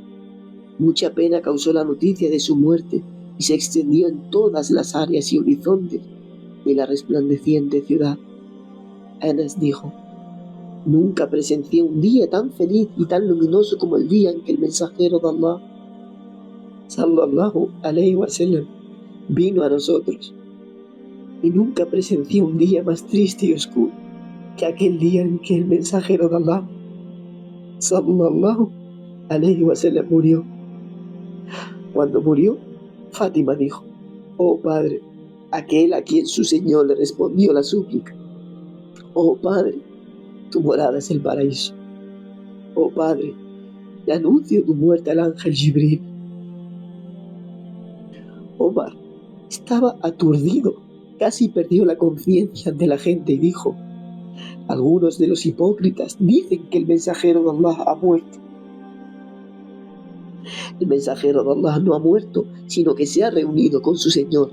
Mucha pena causó la noticia de su muerte y se extendió en todas las áreas y horizontes de la resplandeciente ciudad. Anas dijo: nunca presencié un día tan feliz y tan luminoso como el día en que el mensajero de Allah, sallallahu alayhi wa sallam, vino a nosotros. Y nunca presencié un día más triste y oscuro que aquel día en que el mensajero de Allah, sallallahu alayhi wa sallam, murió. Cuando murió, Fátima dijo: oh Padre, aquel a quien su Señor le respondió la súplica. Oh Padre, tu morada es el paraíso. Oh Padre, le anuncio tu muerte al ángel Jibril. Omar estaba aturdido, casi perdió la conciencia ante la gente y dijo: algunos de los hipócritas dicen que el mensajero de Allah ha muerto. El mensajero de Allah no ha muerto, sino que se ha reunido con su Señor,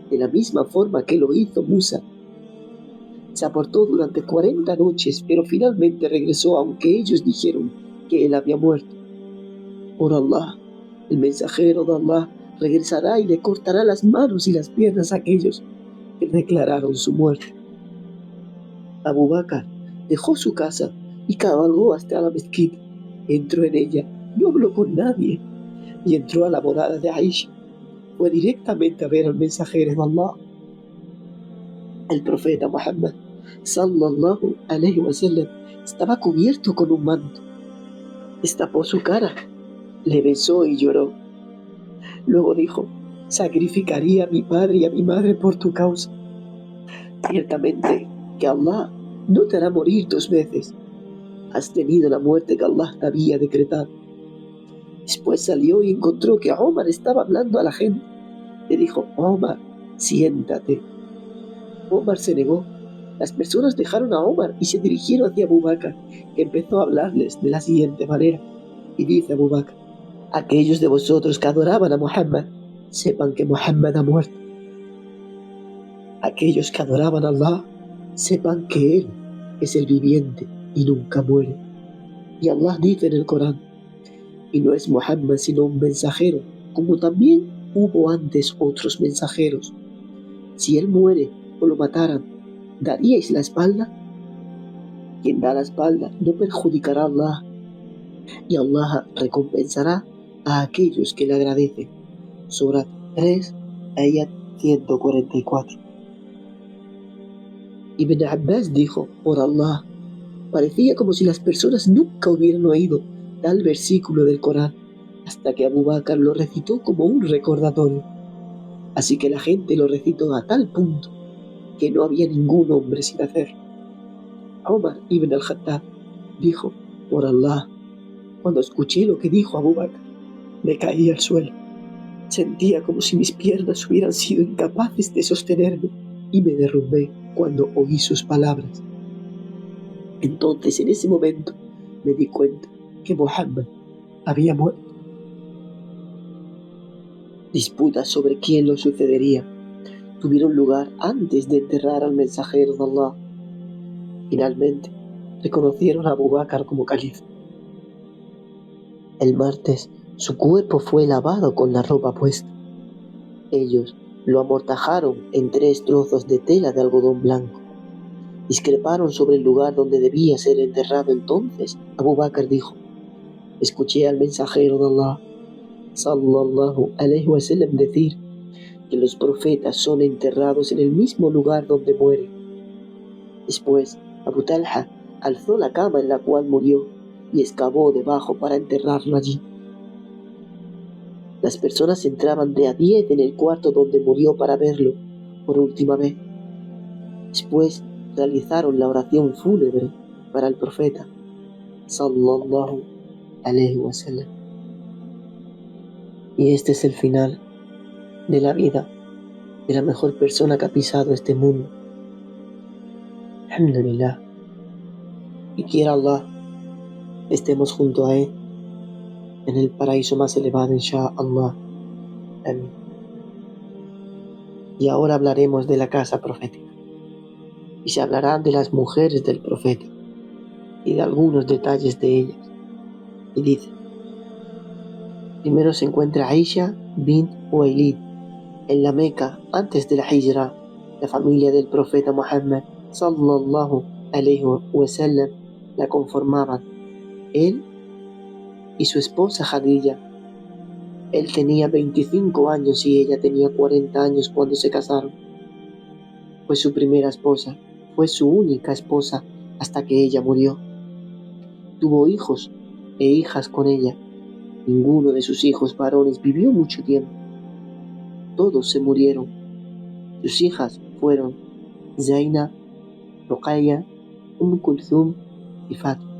de la misma forma que lo hizo Musa. Se aportó durante 40 noches, pero finalmente regresó, aunque ellos dijeron que él había muerto. Por Allah, el mensajero de Allah regresará y le cortará las manos y las piernas a aquellos que declararon su muerte. Abu Bakr dejó su casa y cabalgó hasta la mezquita. Entró en ella, no habló con nadie, y entró a la morada de Aisha. Fue directamente a ver al mensajero de Allah. El profeta Muhammad, sallallahu alayhi wa sallam, estaba cubierto con un manto. Destapó su cara, le besó y lloró. Luego dijo: sacrificaría a mi padre y a mi madre por tu causa. Ciertamente que Allah no te hará morir 2 veces. Has tenido la muerte que Allah te había decretado. Después salió y encontró que Omar estaba hablando a la gente. Le dijo: Omar, siéntate. Omar se negó. Las personas dejaron a Omar y se dirigieron hacia Abu Bakr, que empezó a hablarles de la siguiente manera. Y dice Abu Bakr: aquellos de vosotros que adoraban a Muhammad, sepan que Muhammad ha muerto. Aquellos que adoraban a Allah, sepan que Él es el viviente y nunca muere. Y Allah dice en el Corán: y no es Muhammad sino un mensajero, como también hubo antes otros mensajeros. Si él muere o lo mataran, ¿daríais la espalda? Quien da la espalda no perjudicará a Allah, y Allah recompensará a aquellos que le agradecen. Surah 3, ayat 144. Ibn Abbas dijo: por Allah, parecía como si las personas nunca hubieran oído tal versículo del Corán, hasta que Abu Bakr lo recitó como un recordatorio. Así que la gente lo recitó a tal punto que no había ningún hombre sin hacerlo. Omar ibn al-Khattab dijo: por Allah, cuando escuché lo que dijo Abu Bakr, me caí al suelo. Sentía como si mis piernas hubieran sido incapaces de sostenerme y me derrumbé cuando oí sus palabras. Entonces, en ese momento, me di cuenta que Muhammad había muerto. Disputas sobre quién lo sucedería tuvieron lugar antes de enterrar al mensajero de Allah. Finalmente, reconocieron a Abu Bakr como califa. El martes, su cuerpo fue lavado con la ropa puesta. Ellos lo amortajaron en 3 trozos de tela de algodón blanco. Discreparon sobre el lugar donde debía ser enterrado. Entonces Abu Bakr dijo: escuché al mensajero de Allah, sallallahu alayhi wa sallam, decir que los profetas son enterrados en el mismo lugar donde mueren. Después Abu Talha alzó la cama en la cual murió y excavó debajo para enterrarlo allí. Las personas entraban de a 10 en el cuarto donde murió para verlo por última vez. Después realizaron la oración fúnebre para el profeta, sallallahu alayhi wa sallam. Y este es el final de la vida de la mejor persona que ha pisado este mundo. Alhamdulillah. Y quiera Allah, estemos junto a Él en el paraíso más elevado, inshaAllah. Amén. Y ahora hablaremos de la casa profética. Y se hablará de las mujeres del profeta y de algunos detalles de ellas. Y dice: primero se encuentra Aisha bint Huwaylid en la Meca antes de la Hijra. La familia del profeta Muhammad sallallahu alayhi wa sallam la conformaban él y su esposa Khadija. Él tenía 25 años y ella tenía 40 años cuando se casaron. Fue su primera esposa, fue su única esposa hasta que ella murió. Tuvo hijos e hijas con ella. Ninguno de sus hijos varones vivió mucho tiempo. Todos se murieron. Sus hijas fueron Zainab, Ruqayya, Kulthum y Fatima.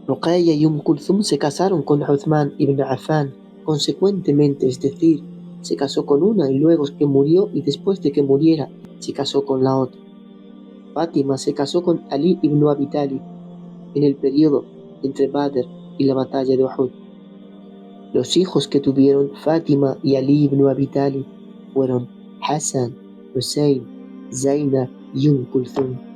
Ruqayya y Kulthum se casaron con Uthman ibn Affan consecuentemente, es decir, se casó con una y luego que murió y después de que muriera se casó con la otra. Fátima se casó con Ali ibn Abi Talib en el periodo entre Badr y la batalla de Uhud. Los hijos que tuvieron Fátima y Ali ibn Abi Talib fueron Hassan, Hussein, Zainab y Kulthum.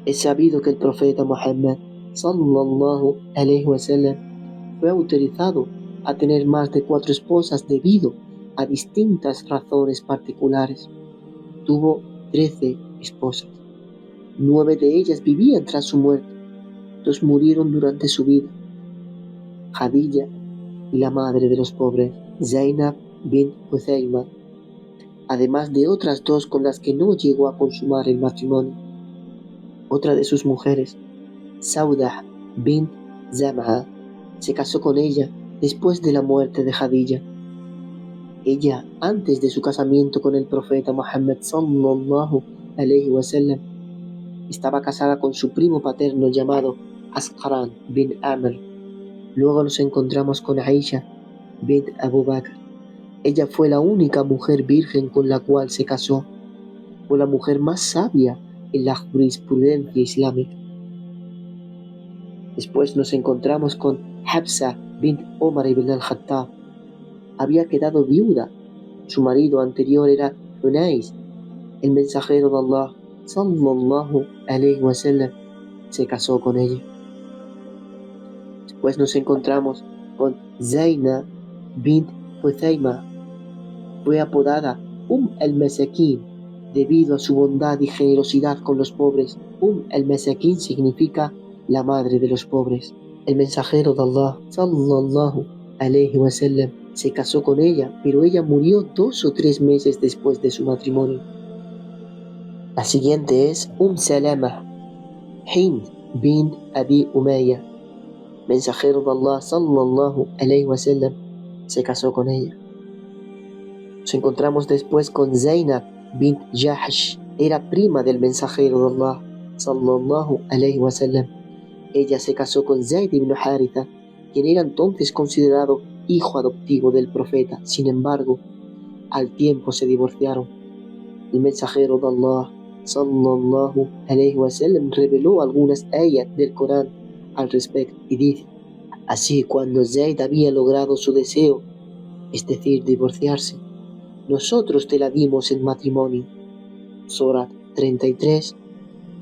Es sabido que el profeta Muhammad sallallahu alayhi wa sallam fue autorizado a tener más de 4 esposas debido a distintas razones particulares. Tuvo 13 esposas. 9 de ellas vivían tras su muerte. 2 murieron durante su vida: Khadija y la madre de los pobres, Zainab bint Huzaima, además de otras 2 con las que no llegó a consumar el matrimonio. Otra de sus mujeres, Saudah bint Zam'a, se casó con ella después de la muerte de Khadija. Ella, antes de su casamiento con el profeta Muhammad sallallahu alayhi wa sallam, estaba casada con su primo paterno llamado Asqaran bin Amr. Luego nos encontramos con Aisha bint Abu Bakr. Ella fue la única mujer virgen con la cual se casó. Fue la mujer más sabia en la jurisprudencia islámica. Después nos encontramos con Hafsa bint Omar ibn al-Khattab. Había quedado viuda. Su marido anterior era Hunais. El mensajero de Allah sallallahu alayhi wa sallam se casó con ella. Después nos encontramos con Zainab bint Huzaima. Fue apodada al-Masakin debido a su bondad y generosidad con los pobres. Al-Masakin significa la madre de los pobres. El mensajero de Allah sallallahu alayhi wa sallam se casó con ella, pero ella murió 2 o 3 meses después de su matrimonio. La siguiente es Salama, Hind bint Abi Umayya. Mensajero de Allah sallallahu alayhi wa sallam se casó con ella. Nos encontramos después con Zainab bint Jahsh. Era prima del mensajero de Allah sallallahu alayhi wa sallam. Ella se casó con Zayd ibn Haritha, quien era entonces considerado hijo adoptivo del profeta. Sin embargo, al tiempo se divorciaron. El mensajero de Allah sallallahu alayhi wa sallam reveló algunas ayat del Corán al respecto y dice: así, cuando Zayd había logrado su deseo, es decir, divorciarse, nosotros te la dimos en matrimonio. Surat 33,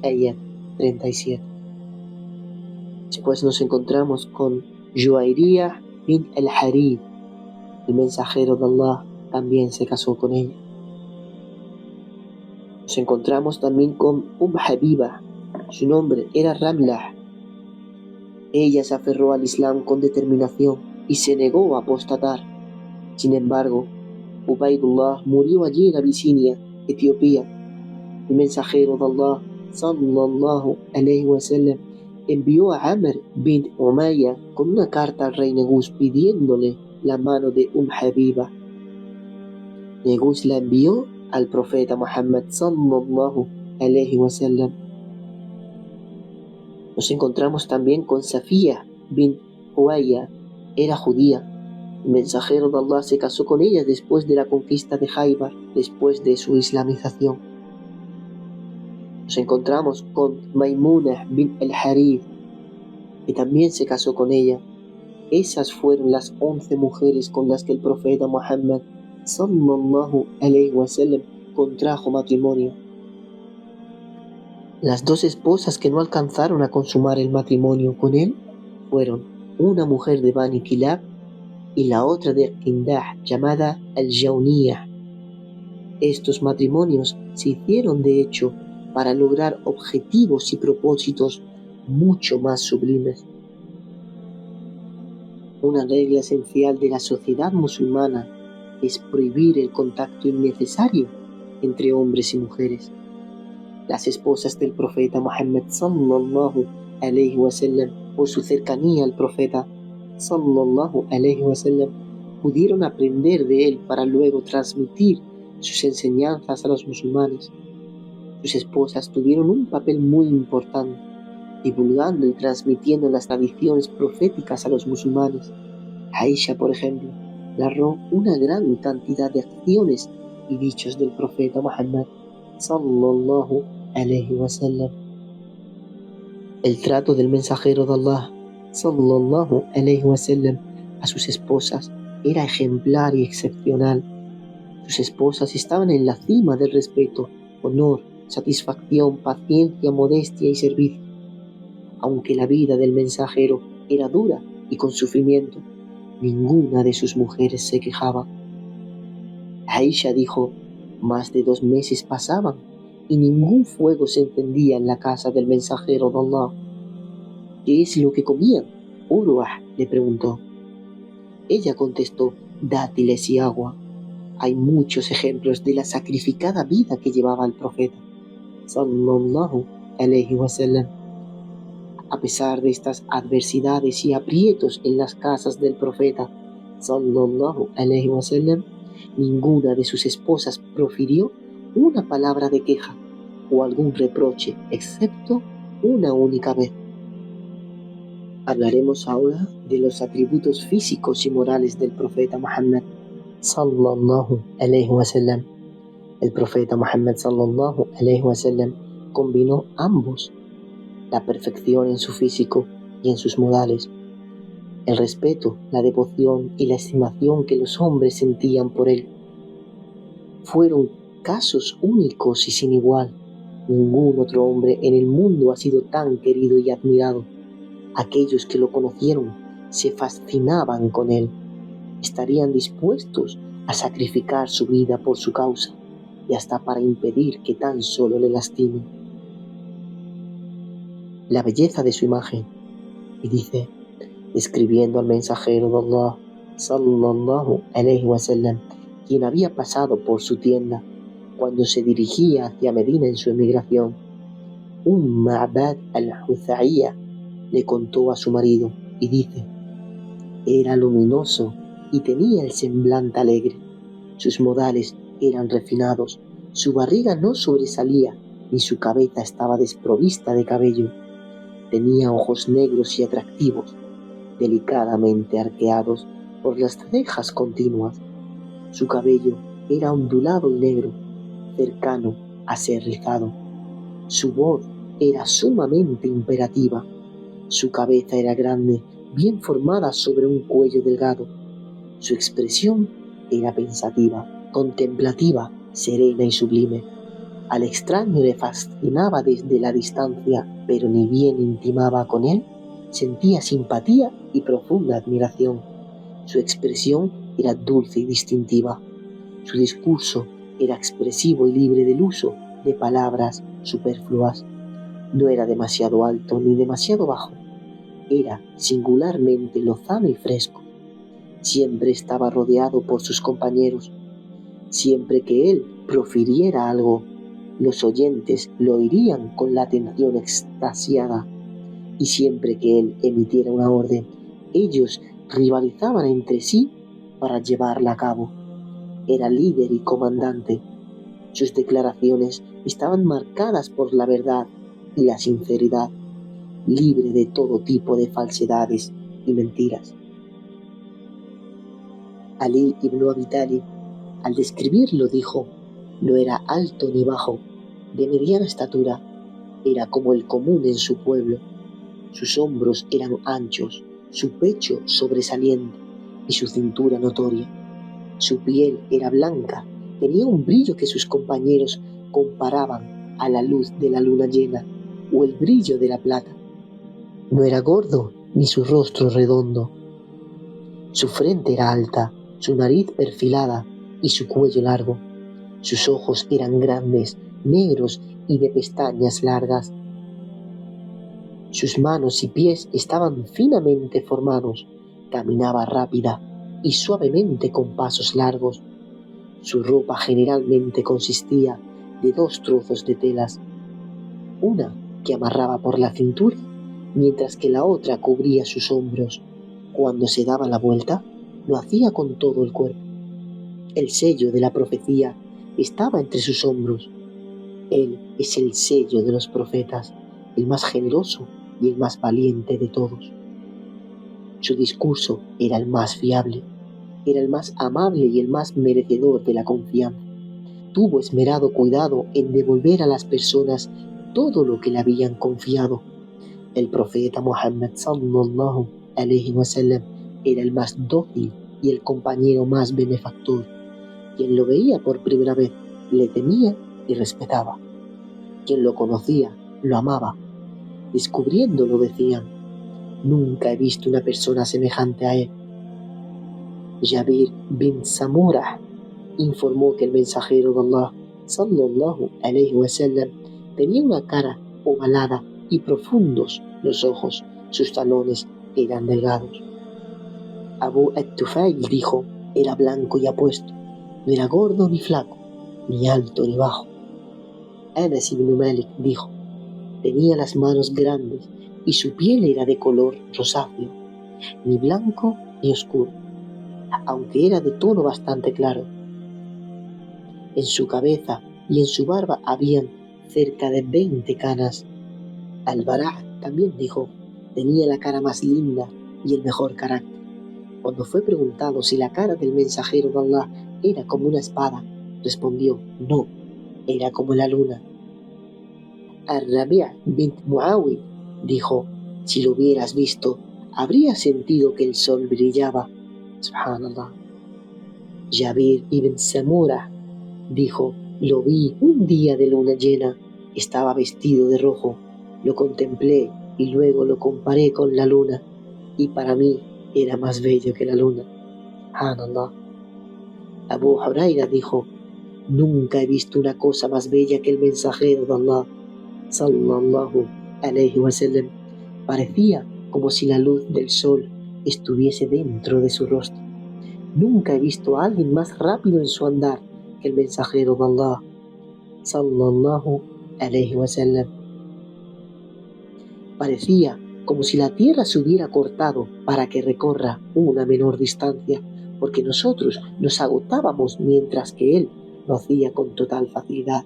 ayat 37. Después nos encontramos con Juwayriyah bint al-Harith. El mensajero de Allah también se casó con ella. Nos encontramos también con Habiba. Su nombre era Ramlah. Ella se aferró al Islam con determinación y se negó a apostatar. Sin embargo, Ubaydullah murió allí en Abisinia, Etiopía. El mensajero de Allah sallallahu alayhi wa sallam envió a Amr bint Umayya con una carta al rey Negus pidiéndole la mano de Habiba. Negus la envió al profeta Muhammad sallallahu alayhi wa sallam. Nos encontramos también con Safía bint Huwayya. Era judía. El mensajero de Allah se casó con ella después de la conquista de Khaybar, después de su islamización. Nos encontramos con Maimuna bin al-Harith, que también se casó con ella. Esas fueron las 11 mujeres con las que el profeta Muhammad sallallahu alayhi wa sallam contrajo matrimonio. Las 2 esposas que no alcanzaron a consumar el matrimonio con él fueron una mujer de Bani Kilab y la otra de Qindah, llamada Al-Jawniyah. Estos matrimonios se hicieron de hecho para lograr objetivos y propósitos mucho más sublimes. Una regla esencial de la sociedad musulmana es prohibir el contacto innecesario entre hombres y mujeres. Las esposas del profeta Muhammad sallallahu alayhi wa sallam, por su cercanía al profeta sallallahu alayhi wa sallam, pudieron aprender de él para luego transmitir sus enseñanzas a los musulmanes. Sus esposas tuvieron un papel muy importante, divulgando y transmitiendo las tradiciones proféticas a los musulmanes. Aisha, por ejemplo, narró una gran cantidad de acciones y dichos del profeta Muhammad sallallahu alayhi wa sallam. El trato del mensajero de Allah sallallahu alayhi wa sallam a sus esposas era ejemplar y excepcional. Sus esposas estaban en la cima del respeto, honor, satisfacción, paciencia, modestia y servicio. Aunque la vida del mensajero era dura y con sufrimiento, ninguna de sus mujeres se quejaba. Aisha dijo: más de 2 meses pasaban y ningún fuego se encendía en la casa del mensajero de Allah. ¿Qué es lo que comían? Urwah le preguntó. Ella contestó: dátiles y agua. Hay muchos ejemplos de la sacrificada vida que llevaba el profeta sallallahu alayhi wa sallam. A pesar de estas adversidades y aprietos en las casas del profeta sallallahu alayhi wa sallam, ninguna de sus esposas profirió una palabra de queja o algún reproche, excepto una única vez. Hablaremos ahora de los atributos físicos y morales del profeta Muhammad sallallahu alayhi wa sallam. El profeta Muhammad sallallahu alayhi wa sallam combinó ambos, la perfección en su físico y en sus modales, el respeto, la devoción y la estimación que los hombres sentían por él. Fueron casos únicos y sin igual. Ningún otro hombre en el mundo ha sido tan querido y admirado. Aquellos que lo conocieron se fascinaban con él. Estarían dispuestos a sacrificar su vida por su causa y hasta para impedir que tan solo le lastimen. La belleza de su imagen. Y dice, escribiendo al mensajero de Allah sallallahu alayhi wa sallam, quien había pasado por su tienda cuando se dirigía hacia Medina en su emigración, Ma'bad al-Huzaiya le contó a su marido y dice: era luminoso y tenía el semblante alegre, sus modales eran refinados, su barriga no sobresalía ni su cabeza estaba desprovista de cabello, tenía ojos negros y atractivos, delicadamente arqueados por las cejas continuas, su cabello era ondulado y negro, cercano a ser rizado, su voz era sumamente imperativa, su cabeza era grande, bien formada sobre un cuello delgado. Su expresión era pensativa, contemplativa, serena y sublime. Al extraño le fascinaba desde la distancia, pero ni bien intimaba con él, sentía simpatía y profunda admiración. Su expresión era dulce y distintiva. Su discurso era expresivo y libre del uso de palabras superfluas. No era demasiado alto ni demasiado bajo. Era singularmente lozano y fresco. Siempre estaba rodeado por sus compañeros. Siempre que él profiriera algo, los oyentes lo oirían con la atención extasiada. Y siempre que él emitiera una orden, ellos rivalizaban entre sí para llevarla a cabo. Era líder y comandante. Sus declaraciones estaban marcadas por la verdad y la sinceridad, libre de todo tipo de falsedades y mentiras. Ali ibn Abi Talib, al describirlo, dijo: no era alto ni bajo, de mediana estatura, era como el común en su pueblo. Sus hombros eran anchos, su pecho sobresaliente y su cintura notoria. Su piel era blanca, tenía un brillo que sus compañeros comparaban a la luz de la luna llena o el brillo de la plata. No era gordo ni su rostro redondo. Su frente era alta, su nariz perfilada y su cuello largo. Sus ojos eran grandes, negros y de pestañas largas. Sus manos y pies estaban finamente formados. Caminaba rápida y suavemente con pasos largos. Su ropa generalmente consistía de 2 trozos de telas, una que amarraba por la cintura, mientras que la otra cubría sus hombros. Cuando se daba la vuelta, lo hacía con todo el cuerpo. El sello de la profecía estaba entre sus hombros. Él es el sello de los profetas, el más generoso y el más valiente de todos. Su discurso era el más fiable, era el más amable y el más merecedor de la confianza. Tuvo esmerado cuidado en devolver a las personas todo lo que le habían confiado. El profeta Muhammad sallallahu alaihi wasallam era el más dócil y el compañero más benefactor. Quien lo veía por primera vez le temía y respetaba. Quien lo conocía lo amaba. Descubriéndolo decían: nunca he visto una persona semejante a él. Jabir bin Samurah informó que el mensajero de Allah sallallahu alaihi wasallam tenía una cara ovalada y profundos los ojos, sus talones eran delgados. Abu at-Tufail dijo: era blanco y apuesto, no era gordo ni flaco, ni alto ni bajo. Anas ibn Malik dijo: tenía las manos grandes y su piel era de color rosáceo, ni blanco ni oscuro, aunque era de tono bastante claro. En su cabeza y en su barba habían cerca de 20 canas. Al-Bara también dijo: tenía la cara más linda y el mejor carácter. Cuando fue preguntado si la cara del mensajero de Allah era como una espada, respondió: no, era como la luna. Ar-Rabi' bint Muawid dijo: si lo hubieras visto, habrías sentido que el sol brillaba. Subhanallah. Jabir ibn Samurah dijo: lo vi un día de luna llena, estaba vestido de rojo, lo contemplé y luego lo comparé con la luna, y para mí era más bello que la luna. Subhanallah. Abu Huraira dijo: nunca he visto una cosa más bella que el mensajero de Allah sallallahu alaihi wasallam. Parecía como si la luz del sol estuviese dentro de su rostro. Nunca he visto a alguien más rápido en su andar que el mensajero de Allah sallallahu alaihi wasallam. Parecía como si la tierra se hubiera cortado para que recorra una menor distancia, porque nosotros nos agotábamos mientras que él lo hacía con total facilidad.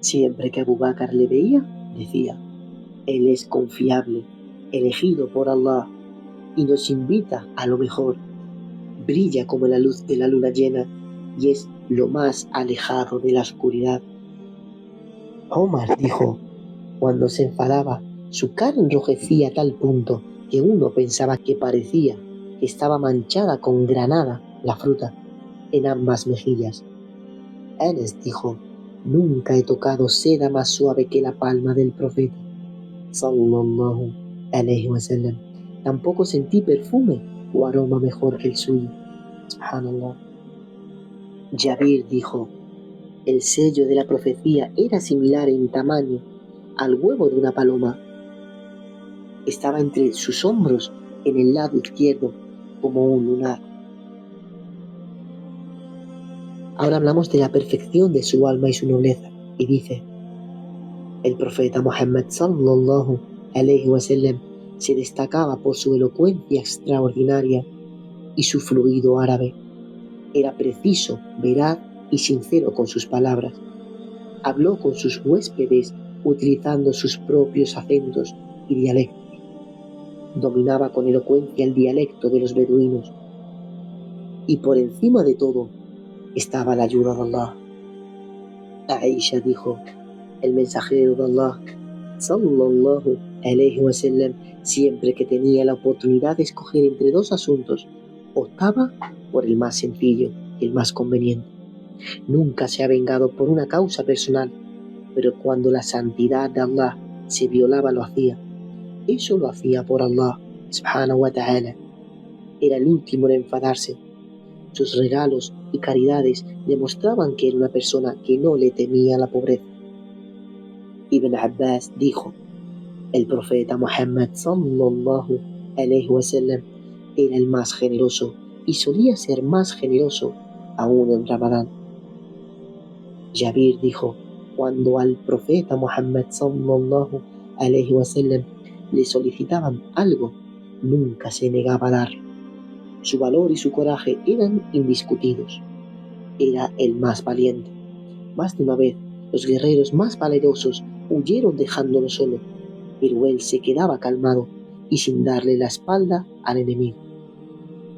Siempre que Abu Bakr le veía, decía: él es confiable, elegido por Allah, y nos invita a lo mejor. Brilla como la luz de la luna llena y es lo más alejado de la oscuridad. Omar dijo: cuando se enfadaba, su cara enrojecía a tal punto que uno pensaba que parecía que estaba manchada con granada la fruta en ambas mejillas. Anas dijo: nunca he tocado seda más suave que la palma del profeta sallallahu alaihi wasallam. Tampoco sentí perfume o aroma mejor que el suyo. Subhanallah. Jabir dijo: el sello de la profecía era similar en tamaño al huevo de una paloma. Estaba entre sus hombros en el lado izquierdo como un lunar. Ahora hablamos de la perfección de su alma y su nobleza, y dice: el profeta Muhammad sallallahu alaihi wasallam se destacaba por su elocuencia extraordinaria y su fluido árabe. Era preciso, veraz y sincero con sus palabras. Habló con sus huéspedes utilizando sus propios acentos y dialectos. Dominaba con elocuencia el dialecto de los beduinos. y por encima de todo estaba la ayuda de Allah. Aisha dijo: el mensajero de Allah, sallallahu alayhi wa sallam, siempre que tenía la oportunidad de escoger entre dos asuntos, optaba por el más sencillo y el más conveniente. Nunca se ha vengado por una causa personal, pero cuando la santidad de Allah se violaba lo hacía. Eso lo hacía por Allah, subhanahu wa ta'ala. Era el último en enfadarse. Sus regalos y caridades demostraban que era una persona que no le temía la pobreza. Ibn Abbas dijo: el profeta Muhammad sallallahu alayhi wa sallam era el más generoso y solía ser más generoso aún en Ramadán. Jabir dijo: cuando al profeta Muhammad sallallahu alayhi wa sallam le solicitaban algo, nunca se negaba a darlo. Su valor y su coraje eran indiscutidos. Era el más valiente. Más de una vez, los guerreros más valerosos huyeron dejándolo solo, pero él se quedaba calmado y sin darle la espalda al enemigo.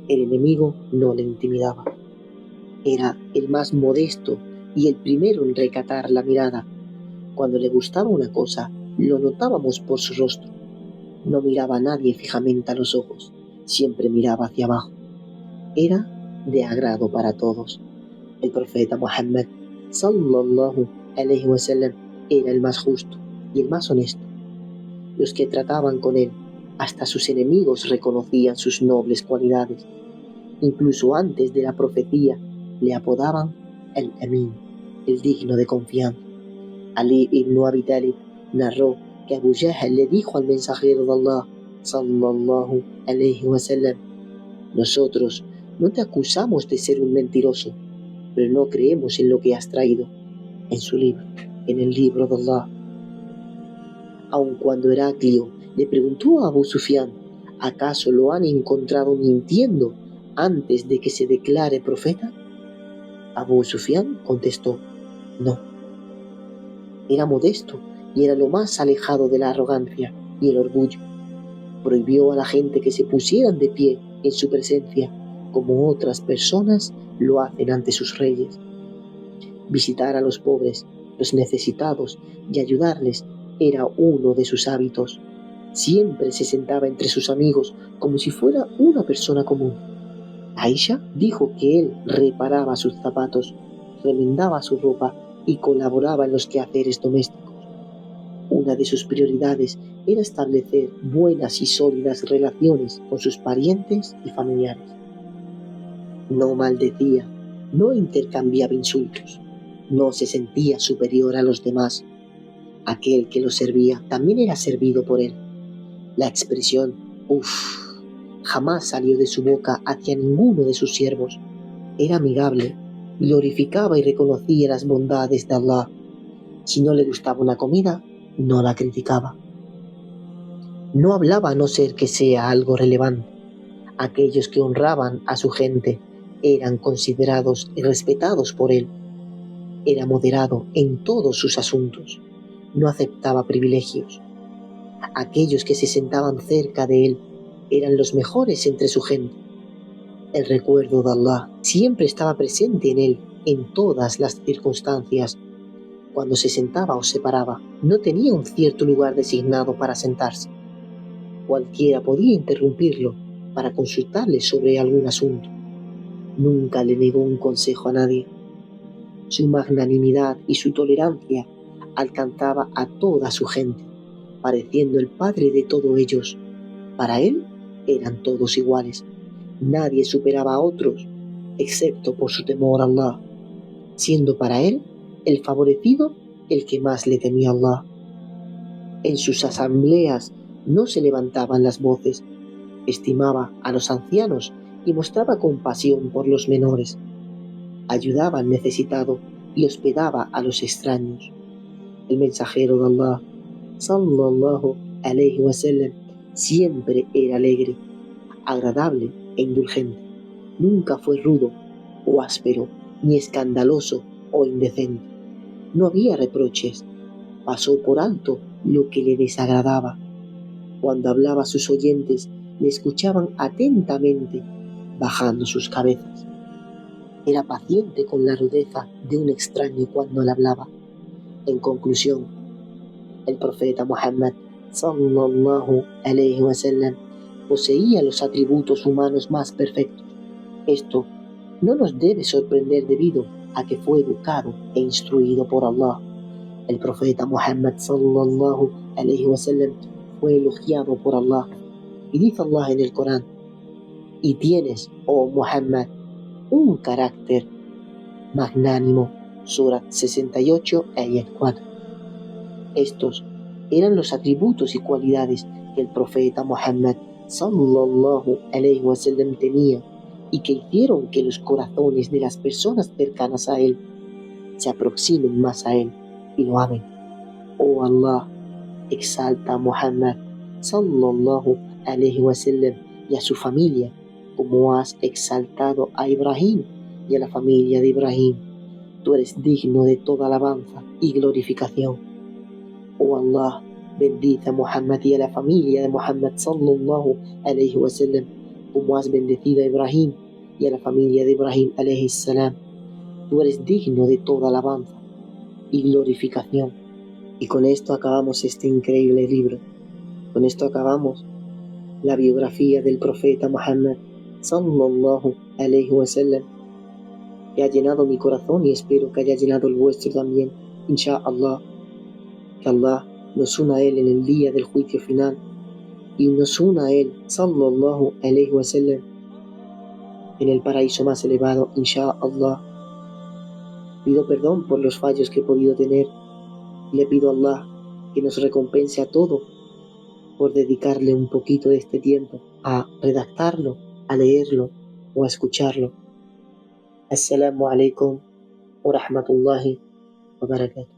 El enemigo no le intimidaba. Era el más modesto y el primero en recatar la mirada. Cuando le gustaba una cosa, lo notábamos por su rostro. No miraba a nadie fijamente a los ojos, siempre miraba hacia abajo. Era de agrado para todos. El profeta Muhammad sallallahu alayhi wa sallam era el más justo y el más honesto. Los que trataban con él, hasta sus enemigos, reconocían sus nobles cualidades. Incluso antes de la profecía, le apodaban el Amin, el digno de confianza. Ali ibn Abi Talib narró que Abu Jahl le dijo al mensajero de Allah sallallahu alayhi wa sallam: nosotros no te acusamos de ser un mentiroso, pero no creemos en lo que has traído en su libro, en el libro de Allah. Aun cuando Heraclio le preguntó a Abu Sufyan: ¿acaso lo han encontrado mintiendo antes de que se declare profeta? Abu Sufyan contestó: no. Era modesto y era lo más alejado de la arrogancia y el orgullo. Prohibió a la gente que se pusieran de pie en su presencia, como otras personas lo hacen ante sus reyes. Visitar a los pobres, los necesitados y ayudarles era uno de sus hábitos. Siempre se sentaba entre sus amigos como si fuera una persona común. Aisha dijo que él reparaba sus zapatos, remendaba su ropa y colaboraba en los quehaceres domésticos. Una de sus prioridades era establecer buenas y sólidas relaciones con sus parientes y familiares. No maldecía, no intercambiaba insultos, no se sentía superior a los demás. Aquel que lo servía también era servido por él. La expresión "uff" jamás salió de su boca hacia ninguno de sus siervos. Era amigable, glorificaba y reconocía las bondades de Allah. Si no le gustaba una comida, no la criticaba. No hablaba a no ser que sea algo relevante. Aquellos que honraban a su gente eran considerados y respetados por él. Era moderado en todos sus asuntos. No aceptaba privilegios. Aquellos que se sentaban cerca de él eran los mejores entre su gente. El recuerdo de Allah siempre estaba presente en él en todas las circunstancias. Cuando se sentaba o se paraba, no tenía un cierto lugar designado para sentarse. Cualquiera podía interrumpirlo para consultarle sobre algún asunto. Nunca le negó un consejo a nadie. Su magnanimidad y su tolerancia alcanzaba a toda su gente, pareciendo el padre de todos ellos. Para él eran todos iguales. Nadie superaba a otros, excepto por su temor a Allah, siendo para él el favorecido el que más le temía a Allah. En sus asambleas no se levantaban las voces, estimaba a los ancianos y mostraba compasión por los menores. Ayudaba al necesitado y hospedaba a los extraños. El mensajero de Allah, sallallahu alayhi wa sallam, siempre era alegre, agradable e indulgente. Nunca fue rudo o áspero, ni escandaloso o indecente. No había reproches. Pasó por alto lo que le desagradaba. Cuando hablaba a sus oyentes, le escuchaban atentamente, bajando sus cabezas. Era paciente con la rudeza de un extraño cuando le hablaba. En conclusión, el profeta Muhammad sallallahu alayhi wa sallam poseía los atributos humanos más perfectos. Esto no nos debe sorprender debido a que fue educado e instruido por Allah. El profeta Muhammad sallallahu alayhi wa sallam fue elogiado por Allah. Y dice Allah en el Corán: y tienes, oh Muhammad, un carácter magnánimo. Surat 68, ayat 4. Estos eran los atributos y cualidades que el profeta Muhammad sallallahu alayhi wa sallam tenía y que hicieron que los corazones de las personas cercanas a él se aproximen más a él y lo amen. Oh Allah, exalta a Muhammad sallallahu alayhi wa sallam y a su familia, como has exaltado a Ibrahim y a la familia de Ibrahim. Tú eres digno de toda alabanza y glorificación. Oh Allah, bendice a Muhammad y a la familia de Muhammad sallallahu alayhi wa sallam, como has bendecido a Ibrahim y a la familia de Ibrahim alayhi salam. Tú eres digno de toda alabanza y glorificación. Y con esto acabamos este increíble libro. Con esto acabamos la biografía del profeta Muhammad sallallahu alayhi wa sallam, que ha llenado mi corazón y espero que haya llenado el vuestro también, insha'Allah. Que Allah nos una a él en el día del juicio final y nos una a él sallallahu alayhi wa sallam en el paraíso más elevado, insha'Allah. Pido perdón por los fallos que he podido tener. Le pido a Allah que nos recompense a todos por dedicarle un poquito de este tiempo a redactarlo, a leerlo o a escucharlo. Assalamu alaikum wa rahmatullahi wa barakatuh.